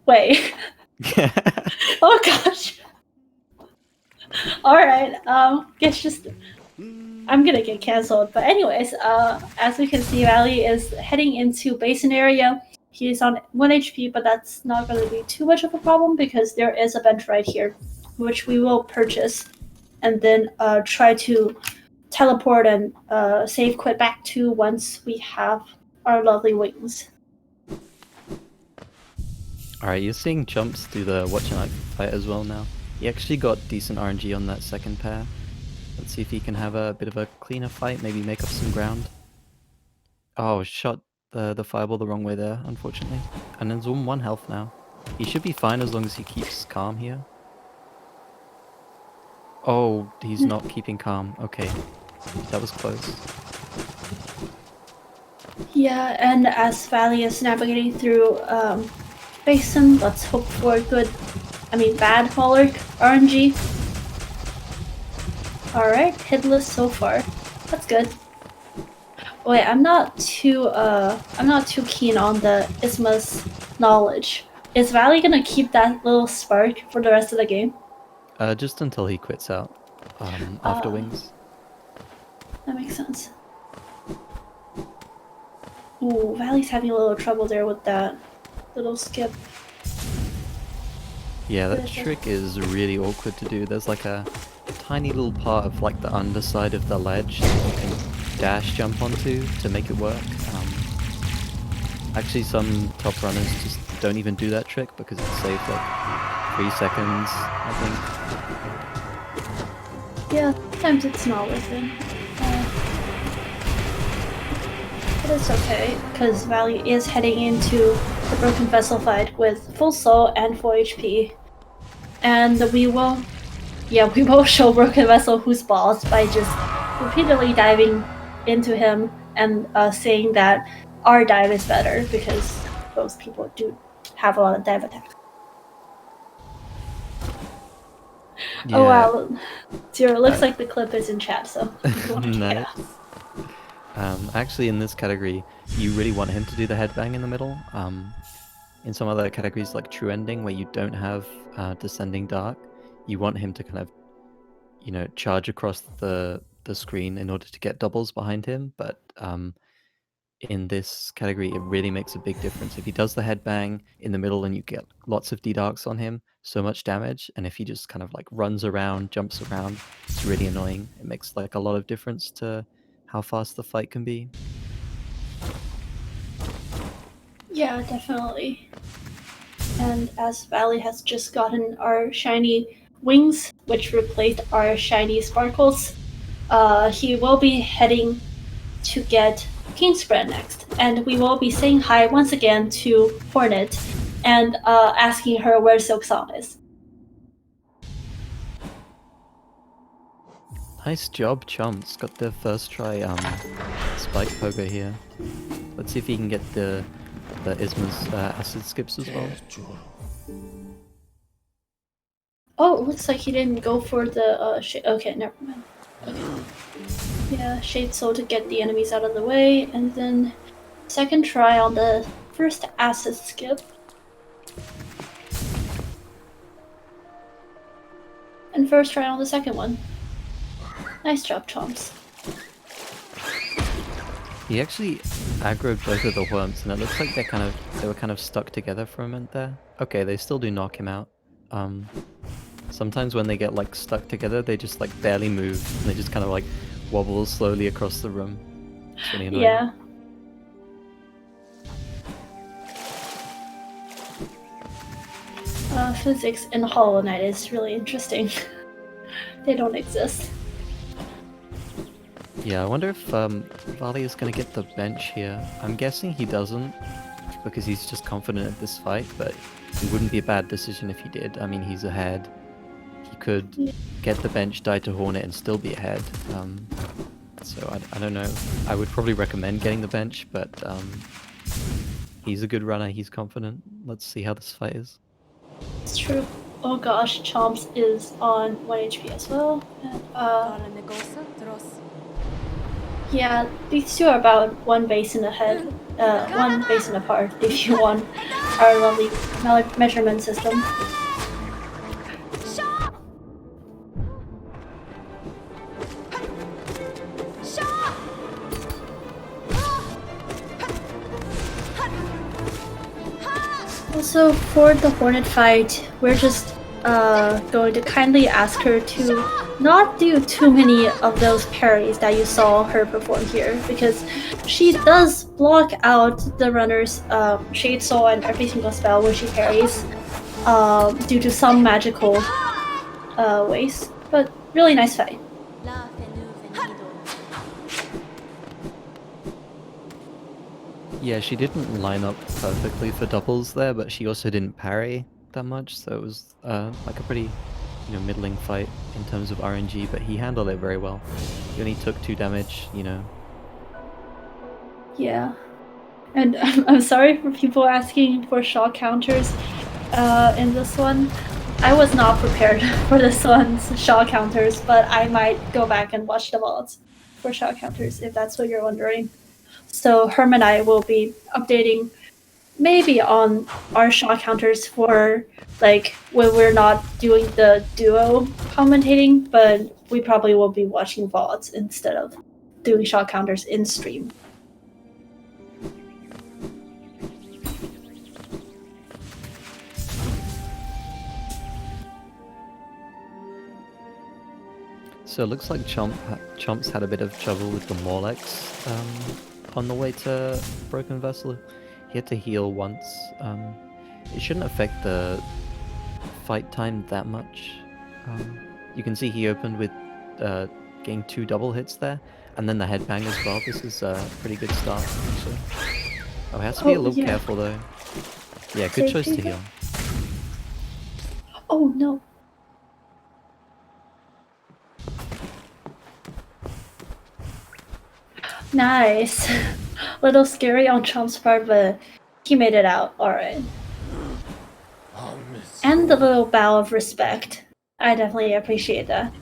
Wait. Oh gosh. All right. Guess just. I'm gonna get canceled. But anyways, as we can see, Valley is heading into basin area. He's on 1 HP, but that's not going to be too much of a problem because there is a bench right here, which we will purchase, and then try to teleport and save quit back to once we have our lovely wings. Alright, you're seeing Chomps do the watch and fight as well now. He actually got decent RNG on that second pair. Let's see if he can have a bit of a cleaner fight, maybe make up some ground. Oh, shot the fireball the wrong way there, unfortunately. And then Zoom 1 health now. He should be fine as long as he keeps calm here. Oh, he's not keeping calm. Okay, that was close. Yeah, and as Valley is navigating through basin, let's hope for bad Pollock RNG. Alright, hitless so far. That's good. Wait, I'm not too keen on the Isma's knowledge. Is Valley gonna keep that little spark for the rest of the game? Just until he quits out. After wings. That makes sense. Ooh, Valley's having a little trouble there with that little skip. Yeah, that trick is really awkward to do. There's like a tiny little part of like the underside of the ledge that you can dash jump onto to make it work. Actually, some top runners just don't even do that trick because it saves like 3 seconds, I think. Yeah, sometimes it's not worth it. But it's okay, because Valley is heading into the Broken Vessel fight with full soul and 4 HP. And we will show Broken Vessel who's boss by just repeatedly diving into him and saying that our dive is better because those people do have a lot of dive attacks. Yeah. Oh wow, Zero, looks like the clip is in chat, so nice. Actually, in this category, you really want him to do the headbang in the middle. In some other categories like True Ending, where you don't have Descending Dark, you want him to kind of, charge across the screen in order to get doubles behind him. But in this category, it really makes a big difference. If he does the headbang in the middle and you get lots of D-Darks on him, so much damage. And if he just kind of like runs around, jumps around, it's really annoying. It makes like a lot of difference to how fast the fight can be. Yeah, definitely. And as Valley has just gotten our shiny wings, which replaced our shiny sparkles, he will be heading to get King Spread next. And we will be saying hi once again to Hornet and asking her where Silk Song is. Nice job, Chomps. Got the first try spike pogo here. Let's see if he can get the Isma's acid skips as well. Oh, it looks like he didn't go for the shade. Okay, never mind. Okay. Yeah, Shade Soul to get the enemies out of the way, and then second try on the first acid skip. And first try on the second one. Nice job, Chomps. He actually aggroed both of the worms, and it looks like they were kind of stuck together for a minute there. Okay, they still do knock him out. Sometimes when they get like stuck together, they just like barely move, and they just kind of like wobble slowly across the room. It's really annoying. Yeah. Physics in Hollow Knight is really interesting. They don't exist. Yeah, I wonder if Vali is gonna get the bench here. I'm guessing he doesn't, because he's just confident at this fight, but it wouldn't be a bad decision if he did. I mean, he's ahead. He could get the bench, die to Hornet, and still be ahead. So I don't know. I would probably recommend getting the bench, but he's a good runner. He's confident. Let's see how this fight is. It's true. Oh gosh, Chomps is on 1 HP as well. And, yeah, these two are about one basin ahead, one basin apart, if you want our lovely measurement system. Also, for the Hornet fight, we're just going to kindly ask her to not do too many of those parries that you saw her perform here, because she does block out the runner's Shade Soul and every single spell when she parries due to some magical ways. But really nice fight. Yeah, she didn't line up perfectly for doubles there, but she also didn't parry that much, so it was like a pretty, middling fight in terms of RNG, but he handled it very well. He only took 2 damage, Yeah. And I'm sorry for people asking for shock counters in this one. I was not prepared for this one's shock counters, but I might go back and watch the VODs for shock counters if that's what you're wondering. So Herm and I will be updating maybe on our shock counters for like when we're not doing the duo commentating, but we probably will be watching VODs instead of doing shock counters in stream. So it looks like Chomps had a bit of trouble with the Morlex on the way to Broken Vessel. He had to heal once. It shouldn't affect the fight time that much. You can see he opened with getting 2 double hits there, and then the headbang as well. This is a pretty good start, actually. Oh, he has to be a little careful though. Yeah, good choice to heal. Oh no. Nice. Little scary on Chomp's part, but he made it out alright. And the little bow of respect. I definitely appreciate that.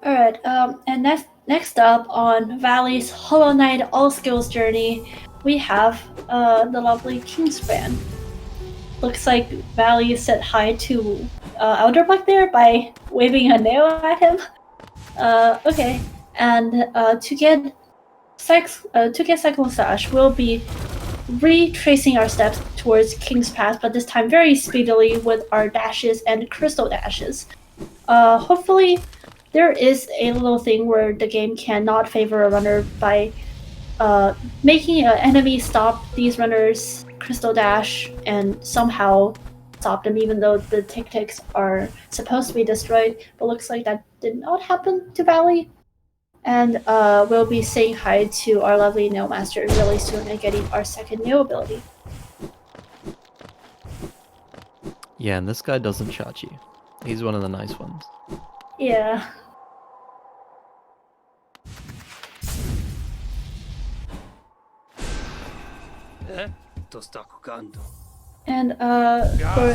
Alright, and next up on Valley's Hollow Knight All Skills journey, we have the lovely Kingspan. Looks like Valley said hi to Elderblock there by waving a nail at him. Okay, and to get Cycle Slash, we'll be retracing our steps towards King's Pass, but this time very speedily with our dashes and crystal dashes. Hopefully, there is a little thing where the game cannot favor a runner by making an enemy stop these runners' crystal dash and somehow stop them, even though the ticks are supposed to be destroyed. But looks like that did not happen to Valley. And we'll be saying hi to our lovely Nail Master really soon and getting our second nail ability. Yeah, and this guy doesn't charge you. He's one of the nice ones. Yeah. And for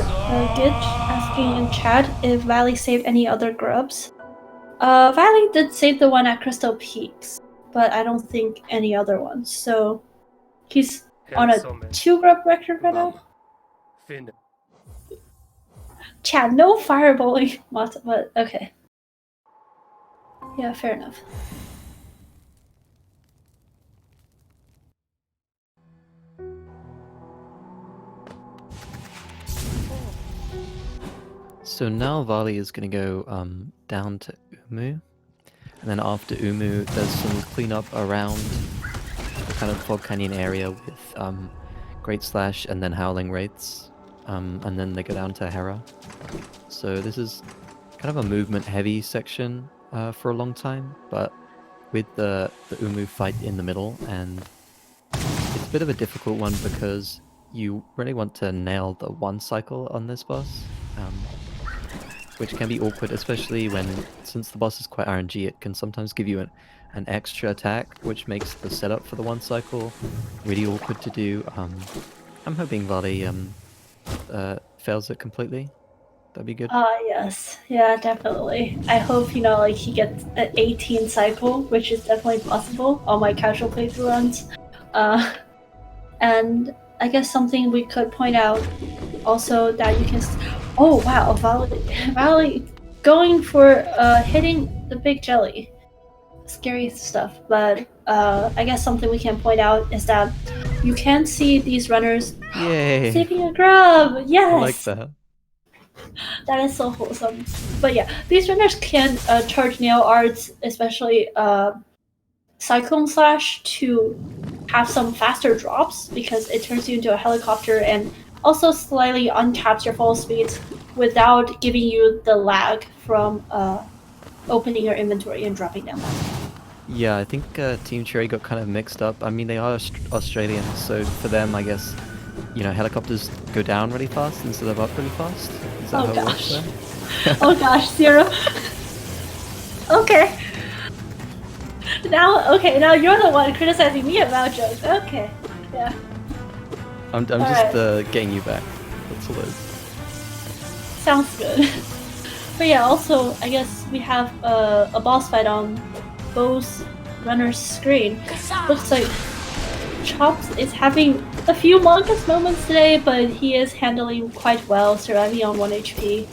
Gitch asking in chat if Valley saved any other grubs. Valley did save the one at Crystal Peaks, but I don't think any other ones. So he's on a 2 grub record right now. Chat, no fireballing, but okay. Yeah, fair enough. So now Vali is going to go down to Umu, and then after Umu there's some cleanup around the kind of Fog Canyon area with Great Slash and then Howling Wraiths. and then they go down to Hera. So this is kind of a movement-heavy section for a long time, but with the Umu fight in the middle, and it's a bit of a difficult one because you really want to nail the one cycle on this boss, which can be awkward, especially since the boss is quite RNG, it can sometimes give you an extra attack, which makes the setup for the one cycle really awkward to do. I'm hoping Vali fails it completely. That'd be good. Yes. Yeah, definitely. I hope, like he gets an 18 cycle, which is definitely possible on my casual playthrough runs. And I guess something we could point out also that you can. Oh wow, Valley going for hitting the big jelly. Scary stuff. But I guess something we can point out is that you can see these runners Yay! saving a grub. Yes, I like that. That is so wholesome. But yeah, these runners can charge nail arts, especially Cyclone Slash, to have some faster drops because it turns you into a helicopter and also slightly untaps your fall speeds without giving you the lag from opening your inventory and dropping down. Yeah, I think Team Cherry got kind of mixed up. I mean, they are Australian, so for them, I guess, helicopters go down really fast instead of up really fast. Is that how it works there? Oh gosh, Zero. Okay. Now you're the one criticizing me about jokes. Okay, yeah. I'm just getting you back. That's all it is. Sounds good. But yeah, also I guess we have a boss fight on both runners' screen. Looks like Chomps is having a few Monkus moments today, but he is handling quite well, surviving on 1 HP.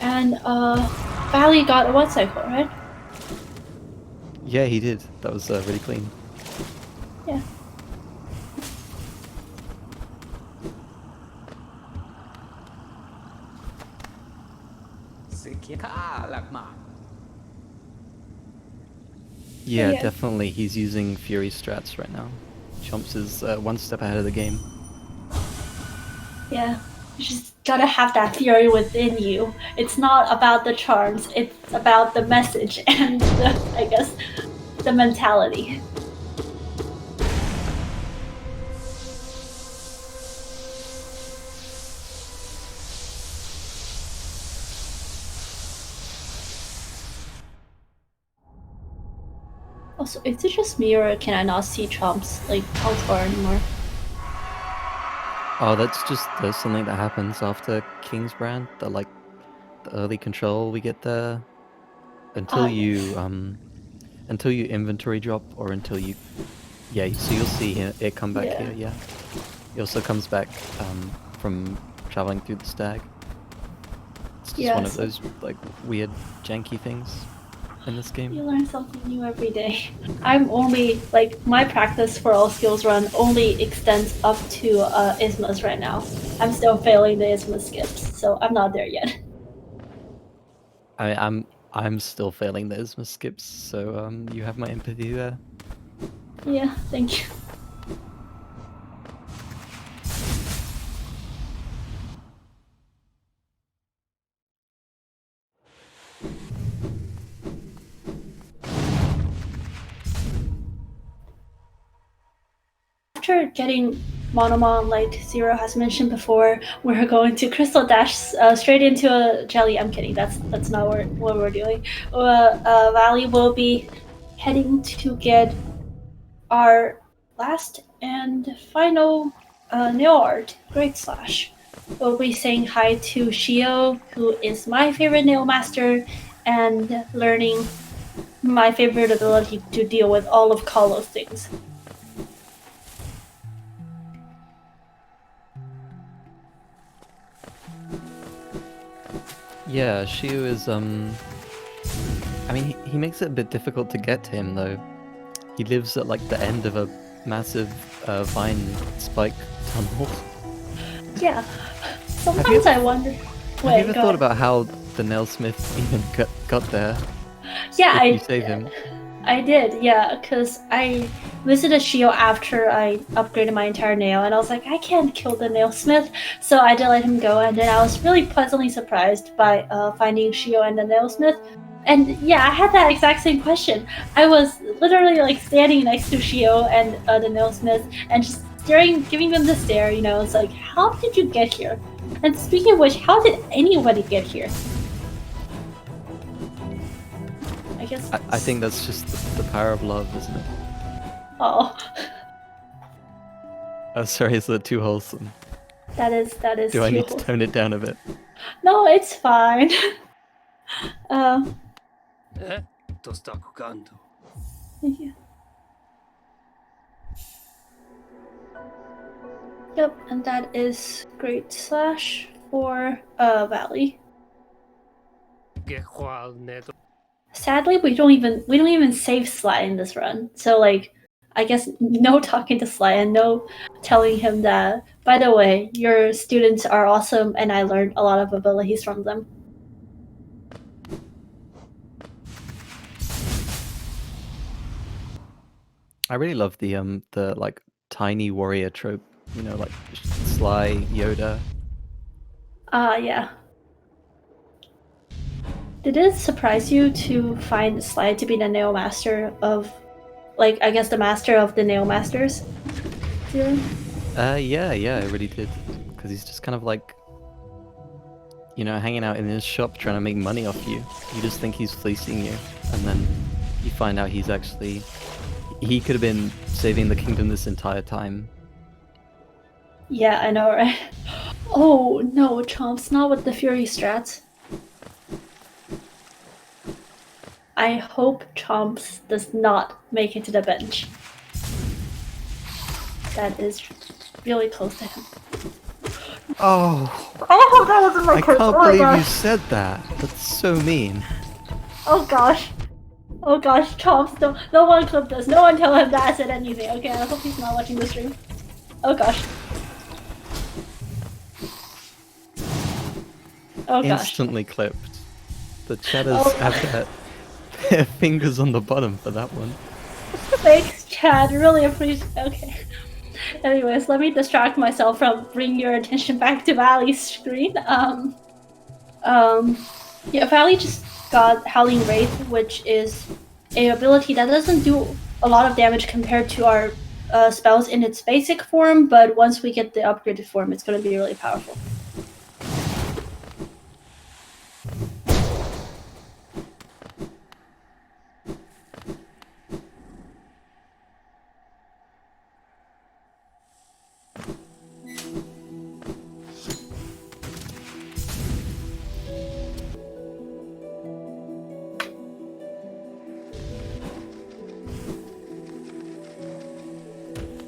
And Valley got a 1 cycle, right? Yeah, he did. That was really clean. Yeah. Yeah, definitely. He's using Fury strats right now. Chomps is one step ahead of the game. Yeah. You just gotta have that fury within you. It's not about the charms, it's about the message and the mentality. Also, is it just me or can I not see Chomps how far anymore? Oh, that's just something that happens after King's Brand. The early control we get there until you inventory drop or until you so you'll see it come back here. Yeah, it also comes back from traveling through the stag. It's just one of those weird janky things in this game. You learn something new every day. I'm only my practice for all skills run only extends up to Ismas right now. I'm still failing the Ismas skips, so I'm not there yet. I'm still failing the Ismas skips, so you have my empathy there. Yeah, thank you. After getting Monomon, like Zero has mentioned before, we're going to Crystal Dash straight into a jelly. I'm kidding. That's not what we're doing. Valley will be heading to get our last and final nail art, Great Slash. We'll be saying hi to Shio, who is my favorite nail master, and learning my favorite ability to deal with all of Kalo's things. Yeah, Shio is I mean, he makes it a bit difficult to get to him though. He lives at the end of a massive vine spike tunnel. Yeah. Sometimes I wonder. Have you ever thought about how the nailsmith even got there? Yeah, if you save him. I did, yeah, because I visited Shio after I upgraded my entire nail, and I was like, I can't kill the nailsmith, so I did let him go, and then I was really pleasantly surprised by finding Shio and the nailsmith. And yeah, I had that exact same question. I was literally like standing next to Shio and the nailsmith, and just staring, giving them the stare. You know, it's like, how did you get here? And speaking of which, how did anybody get here? I guess. I think that's just the power of love, isn't it? Oh, Oh, sorry, is that too wholesome? that is Do too I need to wholesome. tone it down a bit? No, it's fine. To sta kukando. Yeah. Yep, and that is Great Slash for Valley. Sadly, we don't even save Sly in this run. So like, I guess no talking to Sly and no telling him that, by the way, your students are awesome and I learned a lot of abilities from them. I really love the like tiny warrior trope. You know, like Sly, Yoda. Yeah. Did it surprise you to find Sly to be the nail master of, like, I guess the master of the nail masters? Yeah, it really did. Because he's just kind of like, you know, hanging out in his shop trying to make money off you. You just think he's fleecing you, and then you find out he's actually... He could have been saving the kingdom this entire time. Yeah, I know, right? Oh no, Chomps, not with the Fury strats. I hope Chomps does not make it to the bench. That is really close to him. Oh! Oh, that wasn't my I curse. can't Oh my believe you gosh. said that. That's so mean. Oh gosh. Oh gosh, Chomps, no one clip this. No one tell him that I said anything. Okay, I hope he's not watching the stream. Oh gosh. Oh gosh. Instantly clipped. The chatters have their fingers on the bottom for that one. Thanks, Chad. Really appreciate. Okay. Anyways, let me distract myself from bringing your attention back to Valley's screen. Yeah, Valley just got Howling Wraith, which is a ability that doesn't do a lot of damage compared to our spells in its basic form, but once we get the upgraded form, it's going to be really powerful.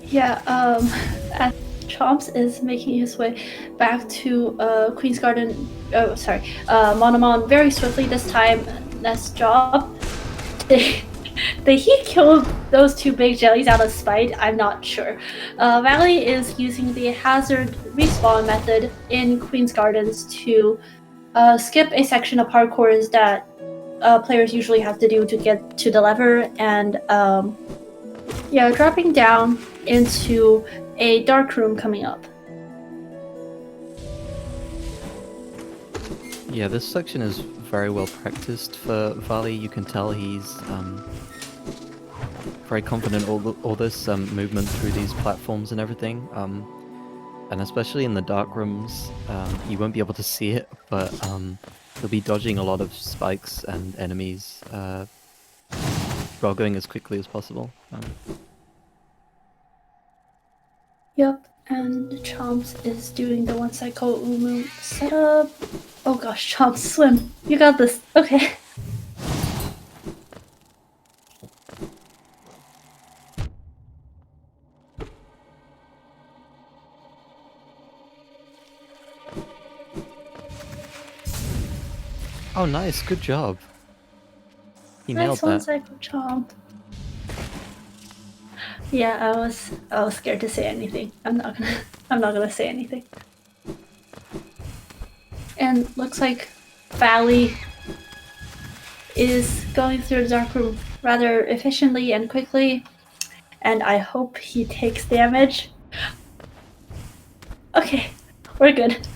Yeah, as Chomps is making his way back to Queen's Garden, Monomon very swiftly this time. Nice job. Did he kill those two big jellies out of spite? I'm not sure. Valley is using the hazard respawn method in Queen's Gardens to skip a section of parkours that players usually have to do to get to the lever, and yeah, dropping down into a dark room coming up. Yeah, this section is very well practiced for Vali. You can tell he's very confident all this movement through these platforms and everything. And especially in the dark rooms, you won't be able to see it, but you'll be dodging a lot of spikes and enemies while going as quickly as possible. Yep, and Chomps is doing the one cycle Umu setup. Oh gosh, Chomps, swim. You got this. Okay. Oh, nice, good job. He nailed Nice one that. cycle, Chomp. Yeah, I was scared to say anything. I'm not gonna say anything. And looks like Valley is going through the dark room rather efficiently and quickly, and I hope he takes damage. Okay, we're good.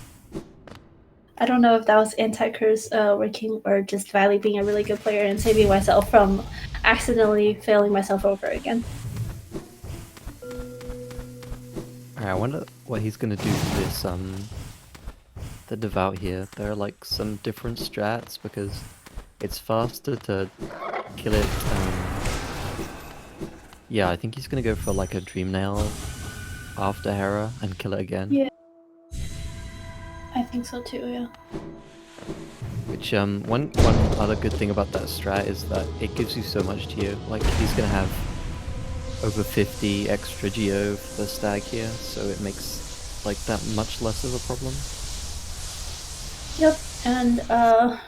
I don't know if that was anti-curse working or just Valley being a really good player and saving myself from accidentally failing myself over again. Alright, I wonder what he's gonna do for this, the Devout here. There are like some different strats because it's faster to kill it, yeah, I think he's gonna go for like a Dream Nail after Hera and kill it again. Yeah. I think so too, yeah. Which, one other good thing about that strat is that it gives you so much geo. Like, he's gonna have over 50 extra geo for the stag here, so it makes, like, that much less of a problem. Yep, and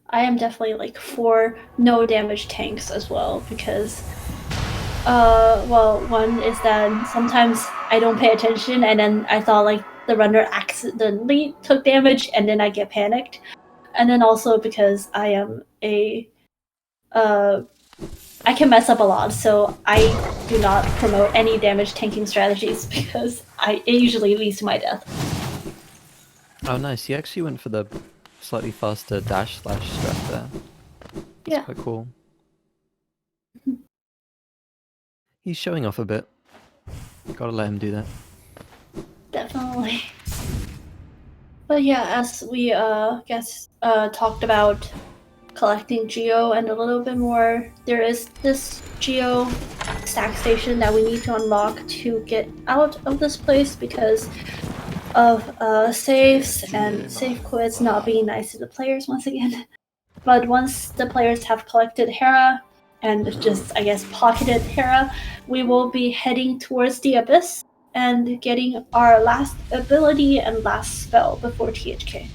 I am definitely like for no damage tanks as well because well, one is that sometimes I don't pay attention and then I thought like the runner accidentally took damage and then I get panicked. And then also because I am I can mess up a lot, so I do not promote any damage tanking strategies because it usually leads to my death. Oh nice, he actually went for the slightly faster dash slash strat there. That's Yeah. quite cool. He's showing off a bit. Gotta let him do that. Definitely. But yeah, as we talked about collecting geo and a little bit more, there is this geo stack station that we need to unlock to get out of this place because of saves and save quits not being nice to the players once again. But once the players have collected Hera and just, I guess, pocketed Hera, we will be heading towards the Abyss and getting our last ability and last spell before THK.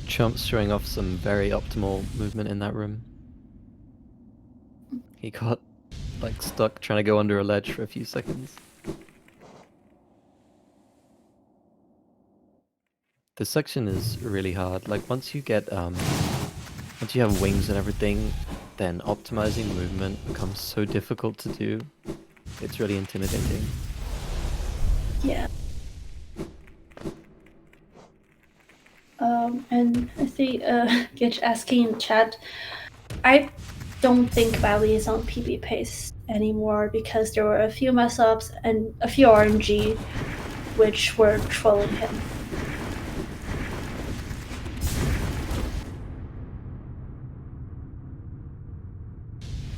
Chomps showing off some very optimal movement in that room. He got, like, stuck trying to go under a ledge for a few seconds. This section is really hard. Like, once you get, once you have wings and everything, then optimizing movement becomes so difficult to do. It's really intimidating. Yeah. And I see Gitch asking in chat, I don't think Valley is on PB pace anymore because there were a few mess ups and a few RNG which were trolling him.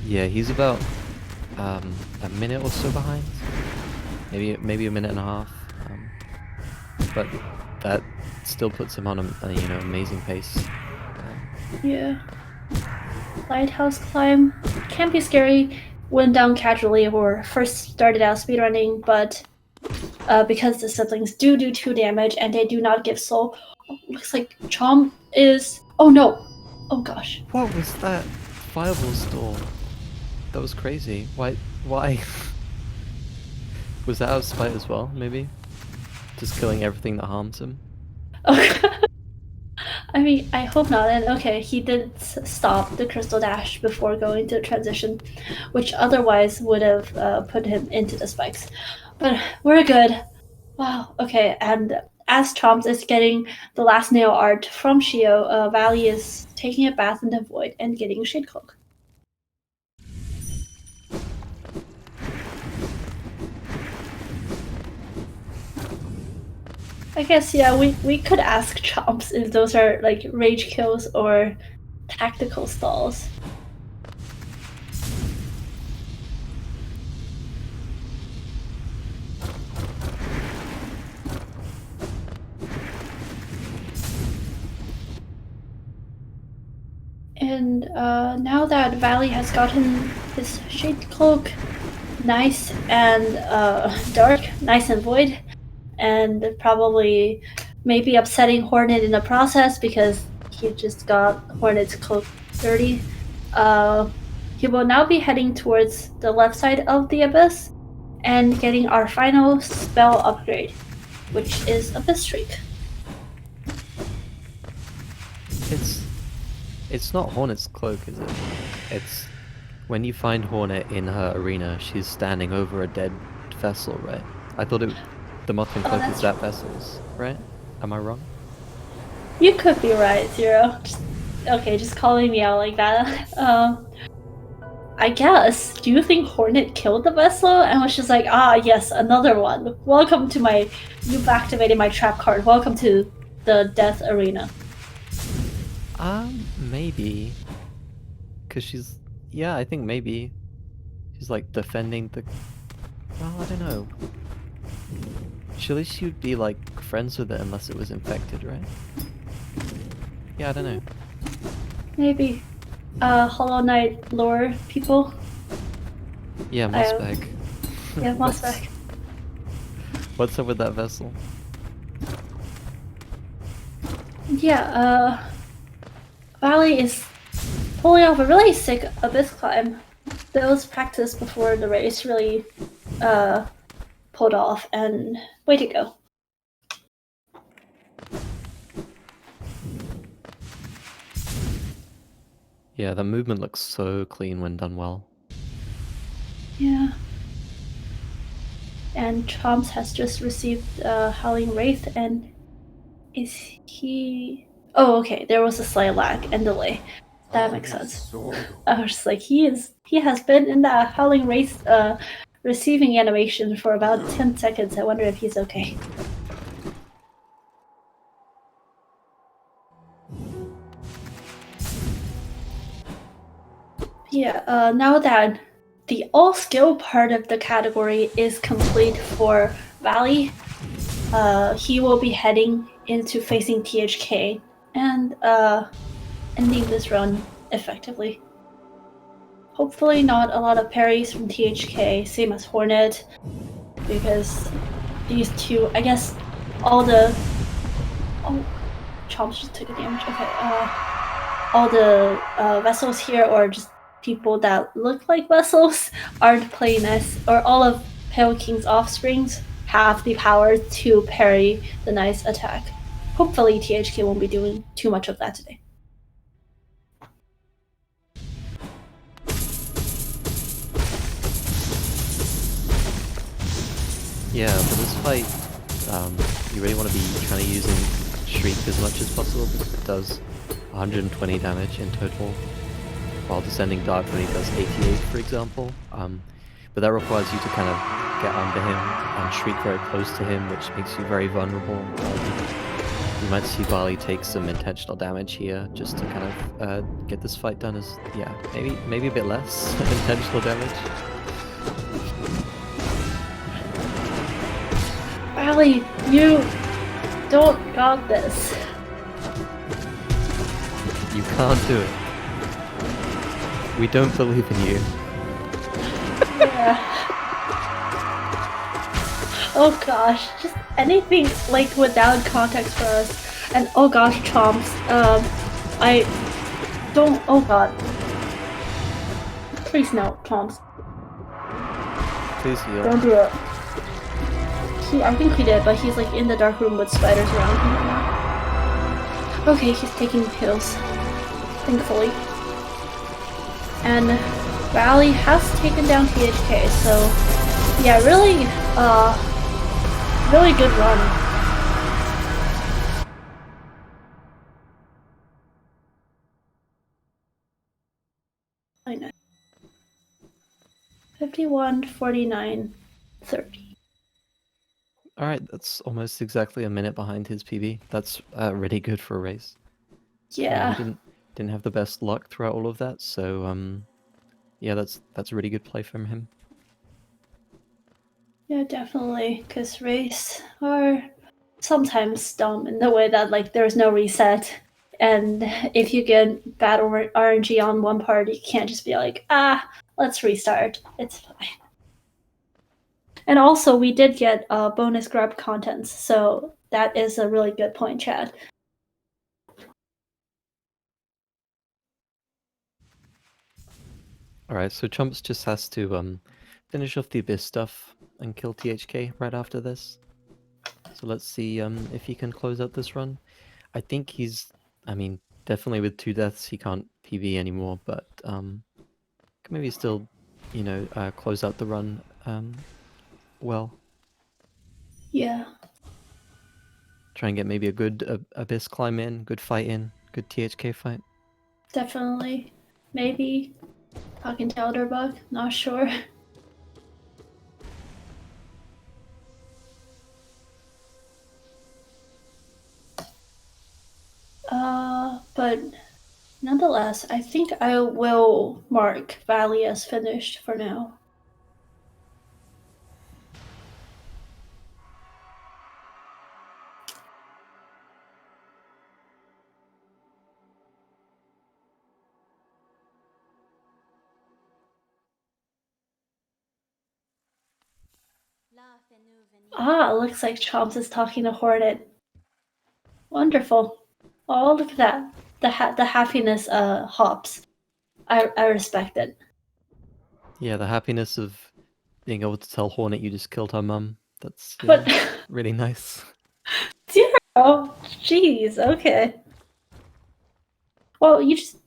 Yeah, he's about a minute or so behind. Maybe a minute and a half. But that still puts him on a amazing pace. Yeah. Lighthouse climb can be scary. Went down casually or first started out speedrunning, but because the siblings do 2 damage and they do not give soul. Oh, looks like Chomp is. Oh no! Oh gosh. What was that? Fireball storm. That was crazy. Why? Was that out of spite as well, maybe? Just killing everything that harms him? I mean, I hope not. And okay, he did stop the crystal dash before going to the transition, which otherwise would have put him into the spikes. But we're good. Wow. Okay, and as Chomps is getting the last nail art from Shio, Valley is taking a bath in the void and getting Shade Cloak. I guess, yeah, we could ask Chomps if those are like rage kills or tactical stalls. And now that Valley has gotten his Shade Cloak nice and dark, nice and void, and probably maybe upsetting Hornet in the process because he just got Hornet's Cloak 30, he will now be heading towards the left side of the Abyss and getting our final spell upgrade, which is Abyss Streak. It's not Hornet's Cloak, is it? It's When you find Hornet in her arena, she's standing over a dead vessel, right? I thought the Mothman Oh, Cloak that's is that vessel's, right? Am I wrong? You could be right, Zero. Okay, just calling me out like that. I guess. Do you think Hornet killed the vessel and was just like, ah, yes, another one. Welcome to my. You've activated my trap card. Welcome to the death arena. Maybe. Cause she's, yeah, I think maybe. She's like defending the, well, I don't know. Surely she would be like friends with it unless it was infected, right? Yeah, I don't know. Maybe. Hollow Knight lore people. Yeah, Mossbag. Yeah, Mossback. What's up with that vessel? Yeah, Valley is pulling off a really sick abyss climb. That was practiced before the race really pulled off, and way to go. Yeah, the movement looks so clean when done well. Yeah. And Chomps has just received Howling Wraith, and is he... Oh, okay, there was a slight lag and delay. That makes sense. I was just like, he has been in that Howling Wraith receiving animation for about 10 seconds. I wonder if he's okay. Yeah, now that the all skill part of the category is complete for Valley, he will be heading into facing THK and ending this run effectively. Hopefully not a lot of parries from THK, same as Hornet, because these two, I guess, all the... Oh, Chomps just took a damage. Okay, all the vessels here, or just people that look like vessels, aren't playing as, or all of Pale King's offsprings have the power to parry the nice attack. Hopefully THK won't be doing too much of that today. Yeah, for this fight, you really want to be trying to use Shriek as much as possible because it does 120 damage in total, while Descending Dark only does 88, for example. But that requires you to kind of get under him and Shriek very close to him, which makes you very vulnerable. You might see Bali take some intentional damage here just to kind of get this fight done as, yeah, maybe a bit less intentional damage. Valley, you don't got this. You can't do it. We don't believe in you. Yeah. Oh gosh, just anything like without context for us. And oh gosh, Chomps, I don't, oh god. Please no, Chomps. Please heal. Don't do it. I think he did, but he's like in the dark room with spiders around him right now. Okay, he's taking pills. Thankfully. And Valley has taken down THK, so yeah, really good run. I know. 51, 49, 30. Alright, that's almost exactly a minute behind his PB. That's really good for a race. Yeah. He didn't have the best luck throughout all of that, so yeah, that's a really good play from him. Yeah, definitely, because race are sometimes dumb in the way that like there's no reset, and if you get bad RNG on one part, you can't just be like, let's restart. It's fine. And also, we did get bonus grab contents, so that is a really good point, Chad. Alright, so Chomps just has to finish off the Abyss stuff and kill THK right after this. So let's see if he can close out this run. I think he's, I mean, definitely with 2 deaths he can't PB anymore, but Can maybe still, close out the run well. Yeah, Try and get maybe a good Abyss climb in, good fight in, good THK fight. definitely. Maybe. Talking to Elderbug, not sure. But nonetheless, I think I will mark Valley as finished for now. Ah, looks like Chomps is talking to Hornet. Wonderful. Oh, look at that. The happiness hops. I respect it. Yeah, the happiness of being able to tell Hornet you just killed her mum. That's But really nice. 0. Jeez, okay. Well, you just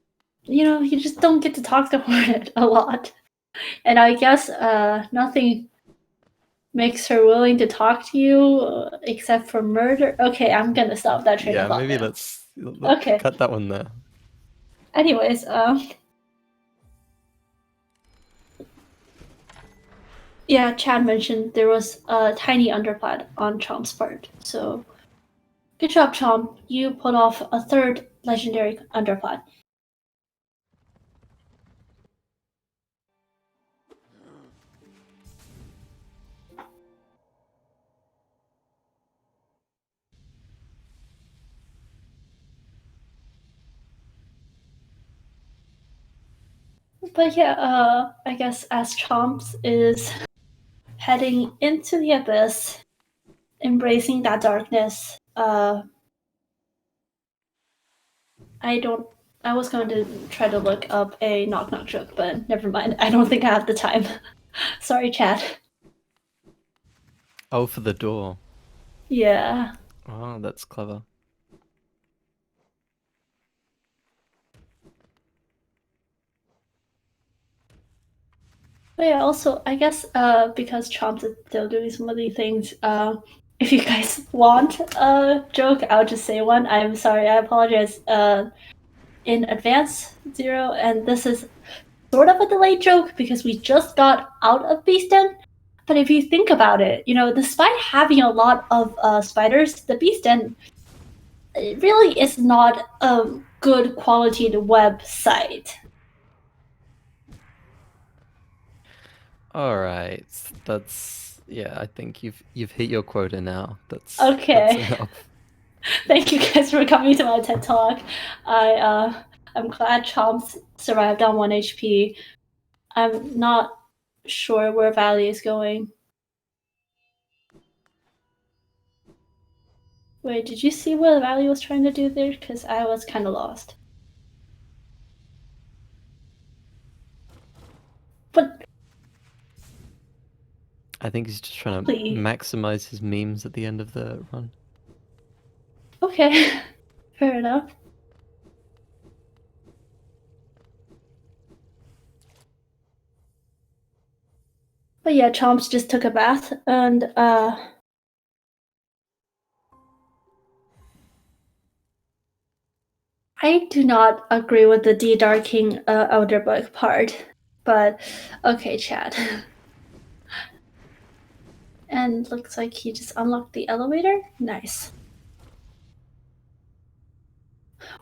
don't get to talk to Hornet a lot. And I guess nothing makes her willing to talk to you except for murder. Okay, I'm gonna stop that train of Yeah, thought maybe now. let's Okay. cut that one there. Anyways, yeah, Chad mentioned there was a tiny underplat on Chomp's part. So good job, Chomp. You put off a third legendary underplat. But yeah, I guess as Chomps is heading into the abyss, embracing that darkness, I was going to try to look up a knock knock joke, but never mind. I don't think I have the time. Sorry, Chad. Oh, for the door. Yeah. Oh, that's clever. But yeah, also, I guess because Chomps is still doing some of these things, if you guys want a joke, I'll just say one. I'm sorry, I apologize in advance, 0. And this is sort of a delayed joke because we just got out of Beast Den. But if you think about it, despite having a lot of spiders, the Beast Den it really is not a good quality website. All right, I think you've hit your quota now. That's Okay. enough. Thank you guys for coming to my TED Talk. I'm glad Chomps survived on 1 HP. I'm not sure where Valley is going. Wait, did you see what Valley was trying to do there? Because I was kind of lost. But I think he's just trying to please. maximize his memes at the end of the run. Okay, fair enough. But yeah, Chomps just took a bath, and I do not agree with the de-darking Elderbug part, but okay, Chad. And looks like he just unlocked the elevator. Nice.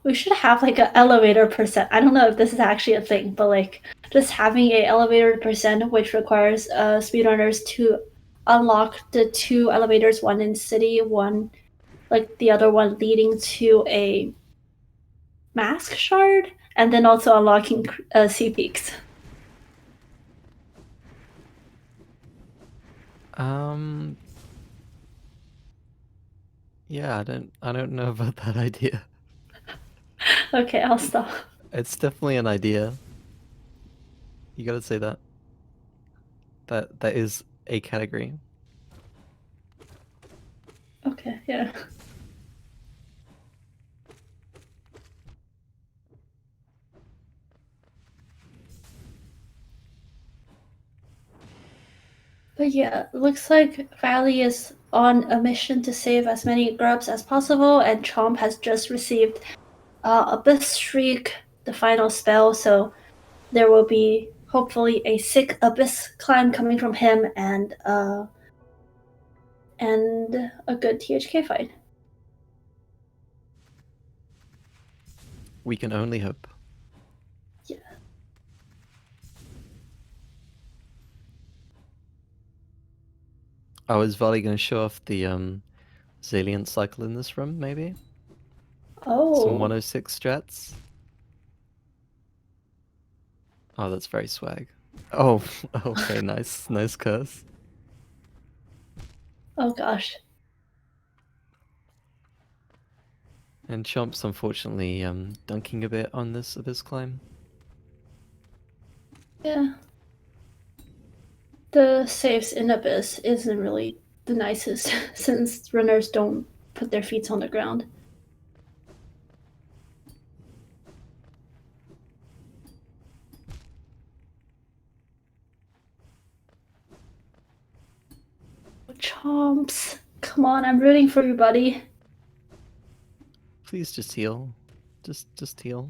We should have like an elevator percent. I don't know if this is actually a thing, but like just having a elevator percent which requires speedrunners to unlock the 2 elevators, one in city, one like the other one leading to a mask shard, and then also unlocking sea peaks. Yeah, I don't know about that idea. Okay, I'll stop. It's definitely an idea. You gotta say that. That is a category. Okay, yeah. Yeah, looks like Valley is on a mission to save as many grubs as possible, and Chomp has just received Abyss Shriek, the final spell, so there will be hopefully a sick Abyss climb coming from him and a good THK fight. We can only hope. Yeah. Oh, is Vali going to show off the Zilliant cycle in this room, maybe? Oh. Some 106 strats? Oh, that's very swag. Oh, okay, nice. Nice curse. Oh gosh. And Chomp's unfortunately dunking a bit on this Abyss climb. Yeah. The saves in Abyss isn't really the nicest since runners don't put their feet on the ground. Chomps. Come on, I'm rooting for you, buddy. Please just heal. Just heal.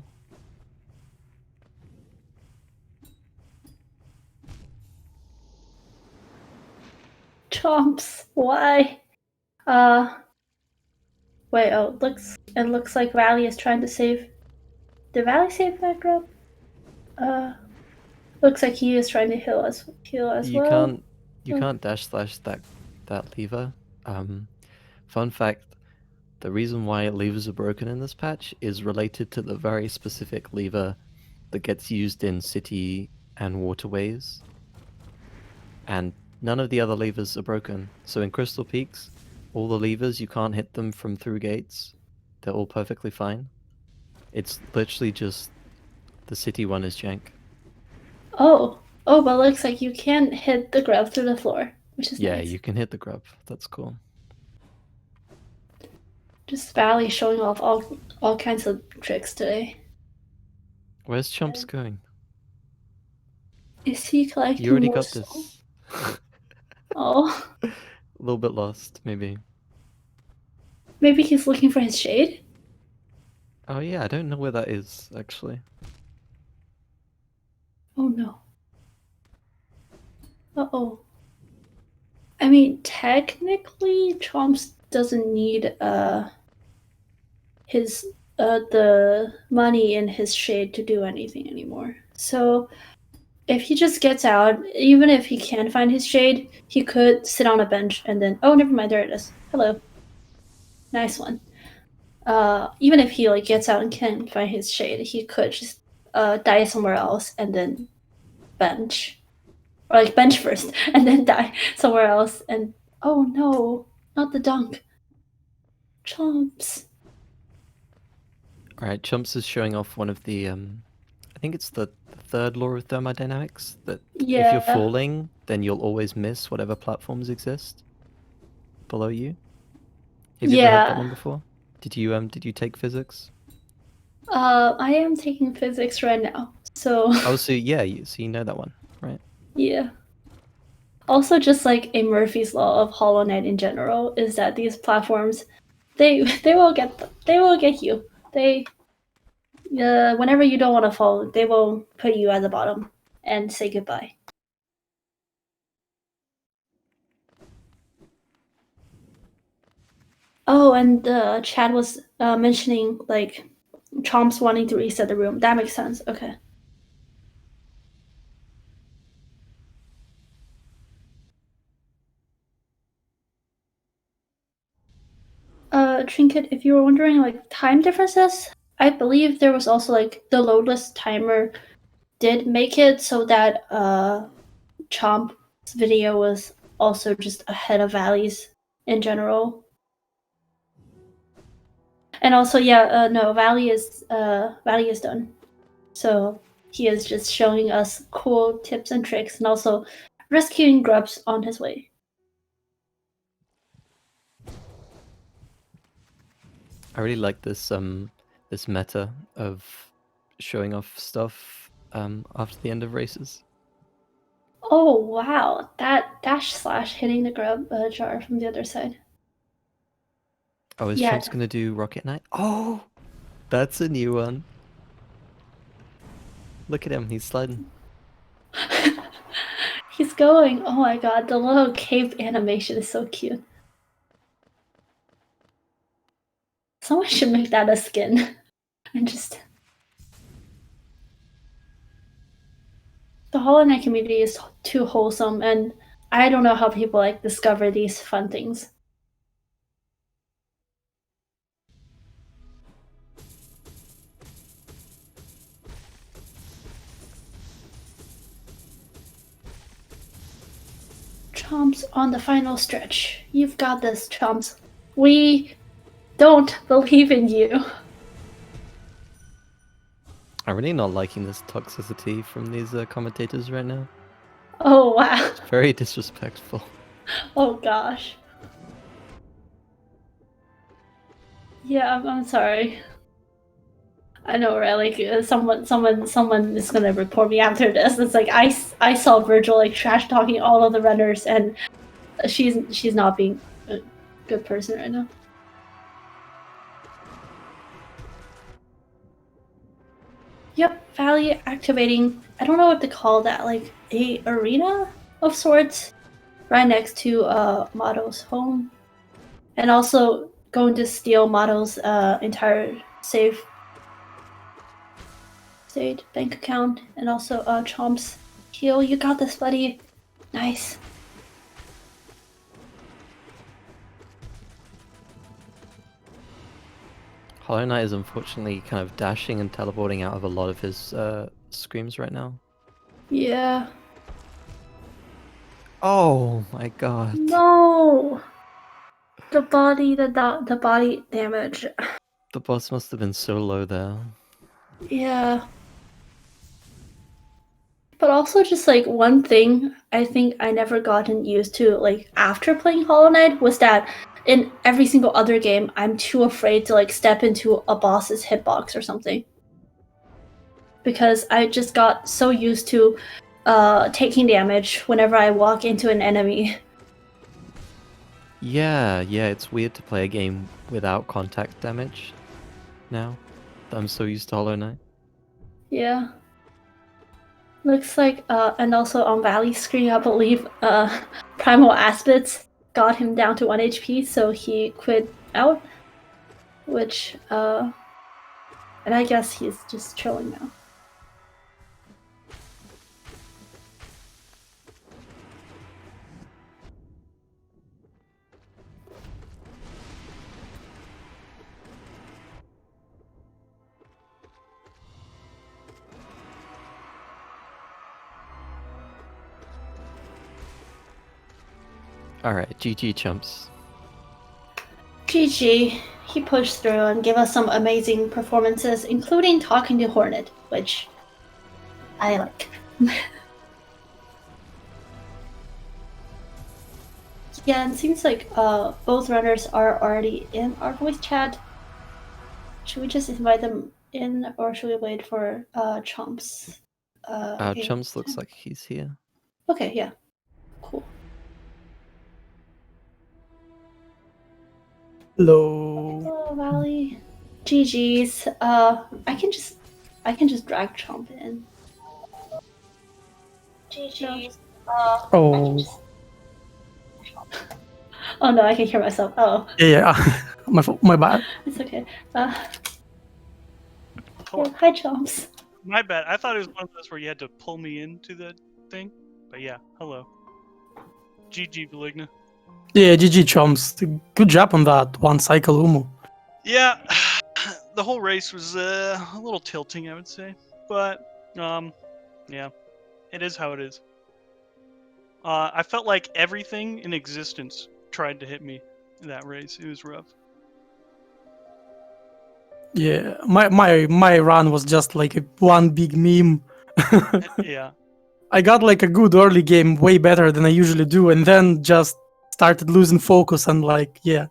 Chomps, why? Wait, oh, it looks like Valley is trying to save. Did Valley save that grub? Looks like he is trying to heal as You well. can't dash slash that lever. Fun fact, the reason why levers are broken in this patch is related to the very specific lever that gets used in city and waterways. And none of the other levers are broken. So in Crystal Peaks, all the levers, you can't hit them from through gates. They're all perfectly fine. It's literally just the city one is jank. Oh, but looks like you can hit the grub through the floor, which is Yeah, nice. you can hit the grub. That's cool. Just Valley showing off all kinds of tricks today. Where's Chomps going? Is he collecting You already more got soul? this. Oh, A little bit lost, maybe. maybe he's looking for his shade? Oh yeah, I don't know where that is, actually. Oh no. Uh-oh. I mean, technically, Chomps doesn't need his the money in his shade to do anything anymore. So if he just gets out, even if he can find his shade, he could sit on a bench and then never mind, there it is. Hello. Nice one. Even if he like gets out and can't find his shade, he could just die somewhere else and then bench. Or like bench first and then die somewhere else and oh no, not the dunk. Chomps. Alright, Chomps is showing off one of the, I think it's the third law of thermodynamics, that if you're Yeah. falling, then you'll always miss whatever platforms exist below you. Have you ever heard that one before? Did you take physics? I am taking physics right now. So Oh, so yeah, so you know that one, right? yeah. Also, just like a Murphy's law of Hollow Knight in general is that these platforms, they will get you. They whenever you don't want to fall, they will put you at the bottom and say goodbye. Oh, and Chad was mentioning like Chomps wanting to reset the room. That makes sense. Okay. Trinket, if you were wondering like time differences, I believe there was also like the loadless timer did make it so that Chomp's video was also just ahead of Valley's in general. And also, no, Valley is done. So he is just showing us cool tips and tricks, and also rescuing grubs on his way. I really like this this meta of showing off stuff after the end of races. Oh wow, that dash slash hitting the grub jar from the other side. Oh, is Yeah. Chomps gonna do Rocket Knight? Oh, that's a new one. Look at him, he's sliding. He's going. Oh my god, the little cape animation is so cute. Someone should make that a skin. And just the Hollow Knight community is too wholesome, and I don't know how people like discover these fun things. Chomps on the final stretch. You've got this, Chomps. We don't believe in you. I'm really not liking this toxicity from these commentators right now. Oh wow. It's very disrespectful. Oh gosh. Yeah, I'm sorry. I know, right? Like someone is gonna report me after this. It's like I saw Virgil like trash talking all of the runners, and she's not being a good person right now. Yep, Valley activating. I don't know what to call that. Like a arena of sorts, right next to Model's home, and also going to steal Model's entire save state bank account, and also Chomp's heal. You got this, buddy. Nice. Hollow Knight is unfortunately kind of dashing and teleporting out of a lot of his screams right now. Yeah. Oh my god. No. The body damage. The boss must have been so low there. Yeah. But also just like one thing I think I never gotten used to like after playing Hollow Knight was that in every single other game I'm too afraid to like step into a boss's hitbox or something. Because I just got so used to taking damage whenever I walk into an enemy. Yeah, it's weird to play a game without contact damage now. I'm so used to Hollow Knight. Yeah. Looks like, and also on Valley's screen, I believe Primal Aspects got him down to 1 HP, so he quit out. Which, and I guess he's just chilling now. Alright, GG Chumps. GG, he pushed through and gave us some amazing performances, including talking to Hornet, which I like. Yeah, and it seems like both runners are already in our voice chat. Should we just invite them in, or should we wait for Chomps? Chumps looks like he's here. Okay, yeah, cool. Hello. Hello, Valley. GG's. I can just drag Chomp in. GG's. Oh. Oh no, I can hear myself. Oh, Yeah. my bad. it's okay. Hello. Yeah, hi, Chomps. My bad. I thought it was one of those where you had to pull me into the thing. But yeah, hello. GG, Valigna. Yeah, GG Chomps. Good job on that one cycle, Umu. Yeah, the whole race was a little tilting, I would say. But, yeah, it is how it is. I felt like everything in existence tried to hit me in that race. It was rough. Yeah, my run was just like one big meme. Yeah. I got like a good early game, way better than I usually do, and then just started losing focus and like, yeah,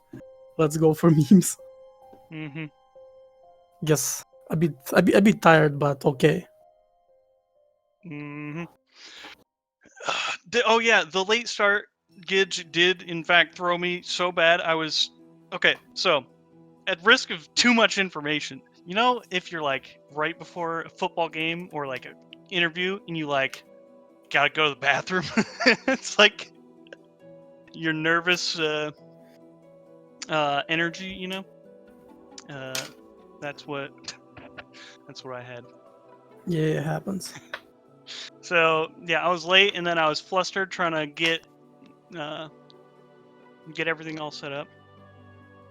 let's go for memes. Mm-hmm. Guess a bit tired, but okay. Mm-hmm. Oh yeah, the late start Gidge did in fact throw me so bad. I was okay. So, at risk of too much information, you know, if you're like right before a football game or like an interview and you like gotta go to the bathroom, it's like your nervous energy, you know. That's what I had. Yeah, it happens. So yeah, I was late and then I was flustered trying to get everything all set up.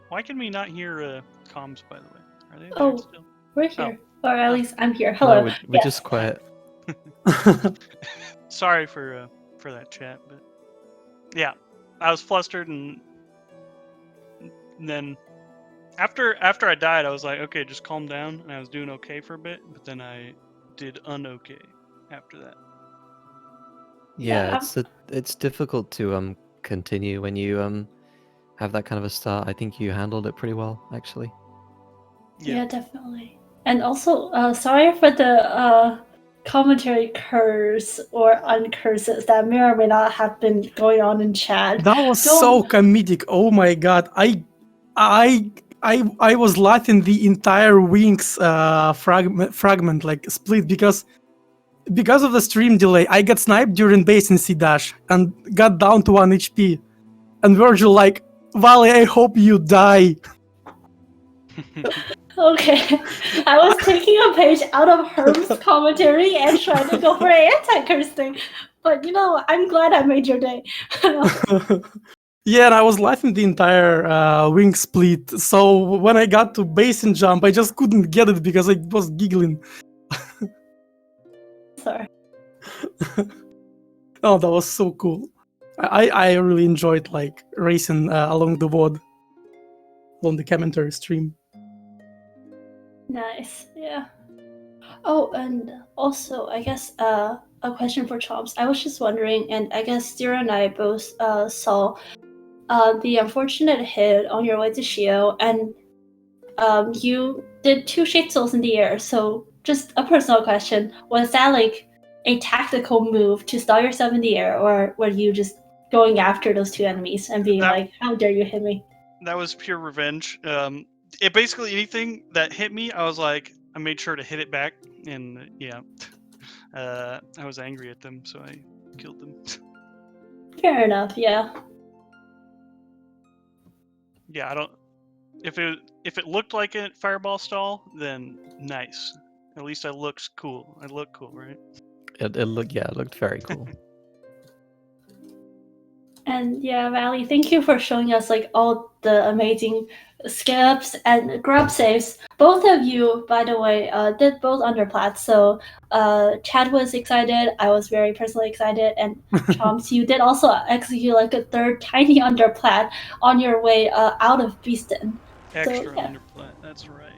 Why can we not hear comms, by the way? Are they there Oh, still? we're here. Or at Oh. least I'm here. No, Hello. we're just quiet. Sorry for that chat, but yeah, I was flustered and then after I died, I was like, okay, just calm down, and I was doing okay for a bit, but then I did un-okay after that. Yeah, it's difficult to continue when you have that kind of a start. I think you handled it pretty well, actually. Yeah, definitely. And also, sorry for the commentary curse or uncurses that may or may not have been going on in chat. That was so comedic. Oh my god. I was laughing the entire Wings fragment like split because of the stream delay. I got sniped during base in C dash and got down to 1 HP. And Virgil like, Valley, I hope you die. Okay, I was taking a page out of Herm's commentary and trying to go for an anti-curse thing. But you know, I'm glad I made your day. Yeah, and I was laughing the entire wing split. So when I got to base and jump, I just couldn't get it because I was giggling. Sorry. Oh, that was so cool. I really enjoyed like racing along the WOD on the commentary stream. Nice, yeah. Oh, and also, I guess a question for Chomps. I was just wondering, and I guess Zero and I both saw the unfortunate hit on your way to Shio, and you did 2 shade souls in the air. So, just a personal question: was that like a tactical move to stall yourself in the air, or were you just going after those 2 enemies and being like, "How dare you hit me"? That was pure revenge. It basically anything that hit me, I was like, I made sure to hit it back, and yeah, I was angry at them, so I killed them. Fair enough, yeah. Yeah, I don't. If it looked like a fireball stall, then nice. At least I looked cool. I look cool, right? It looked very cool. And yeah, Valley, thank you for showing us like all the amazing skips and grub saves. Both of you, by the way, did both underplats. So Chad was excited. I was very personally excited. And Chomps, you did also execute like a 3rd tiny underplat on your way out of Beaston. Extra yeah. underplat. That's right.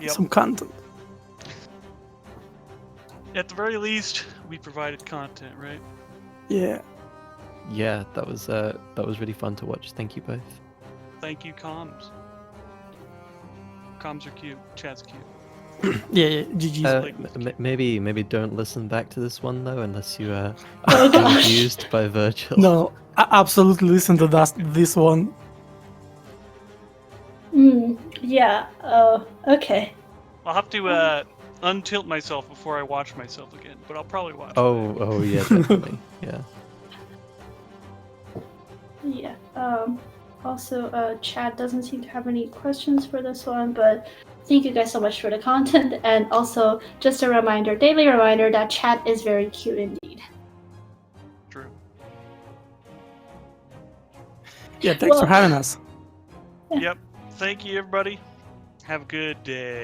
Some content. At the very least, we provided content, right? Yeah. Yeah, that was really fun to watch. Thank you both. Thank you, comms. Comms are cute. Chat's cute. Yeah, GG. Maybe don't listen back to this one though, unless you are Oh, gosh. confused by Virgil. No, I absolutely listen to this one. Yeah. Okay. I'll have to untilt myself before I watch myself again, but I'll probably watch. Oh yeah, definitely. Yeah. Yeah. Also, Chad doesn't seem to have any questions for this one, but thank you guys so much for the content. And also, just a reminder, daily reminder that chat is very cute indeed. True. Yeah, thanks for having us. Yep. Thank you, everybody. Have a good day.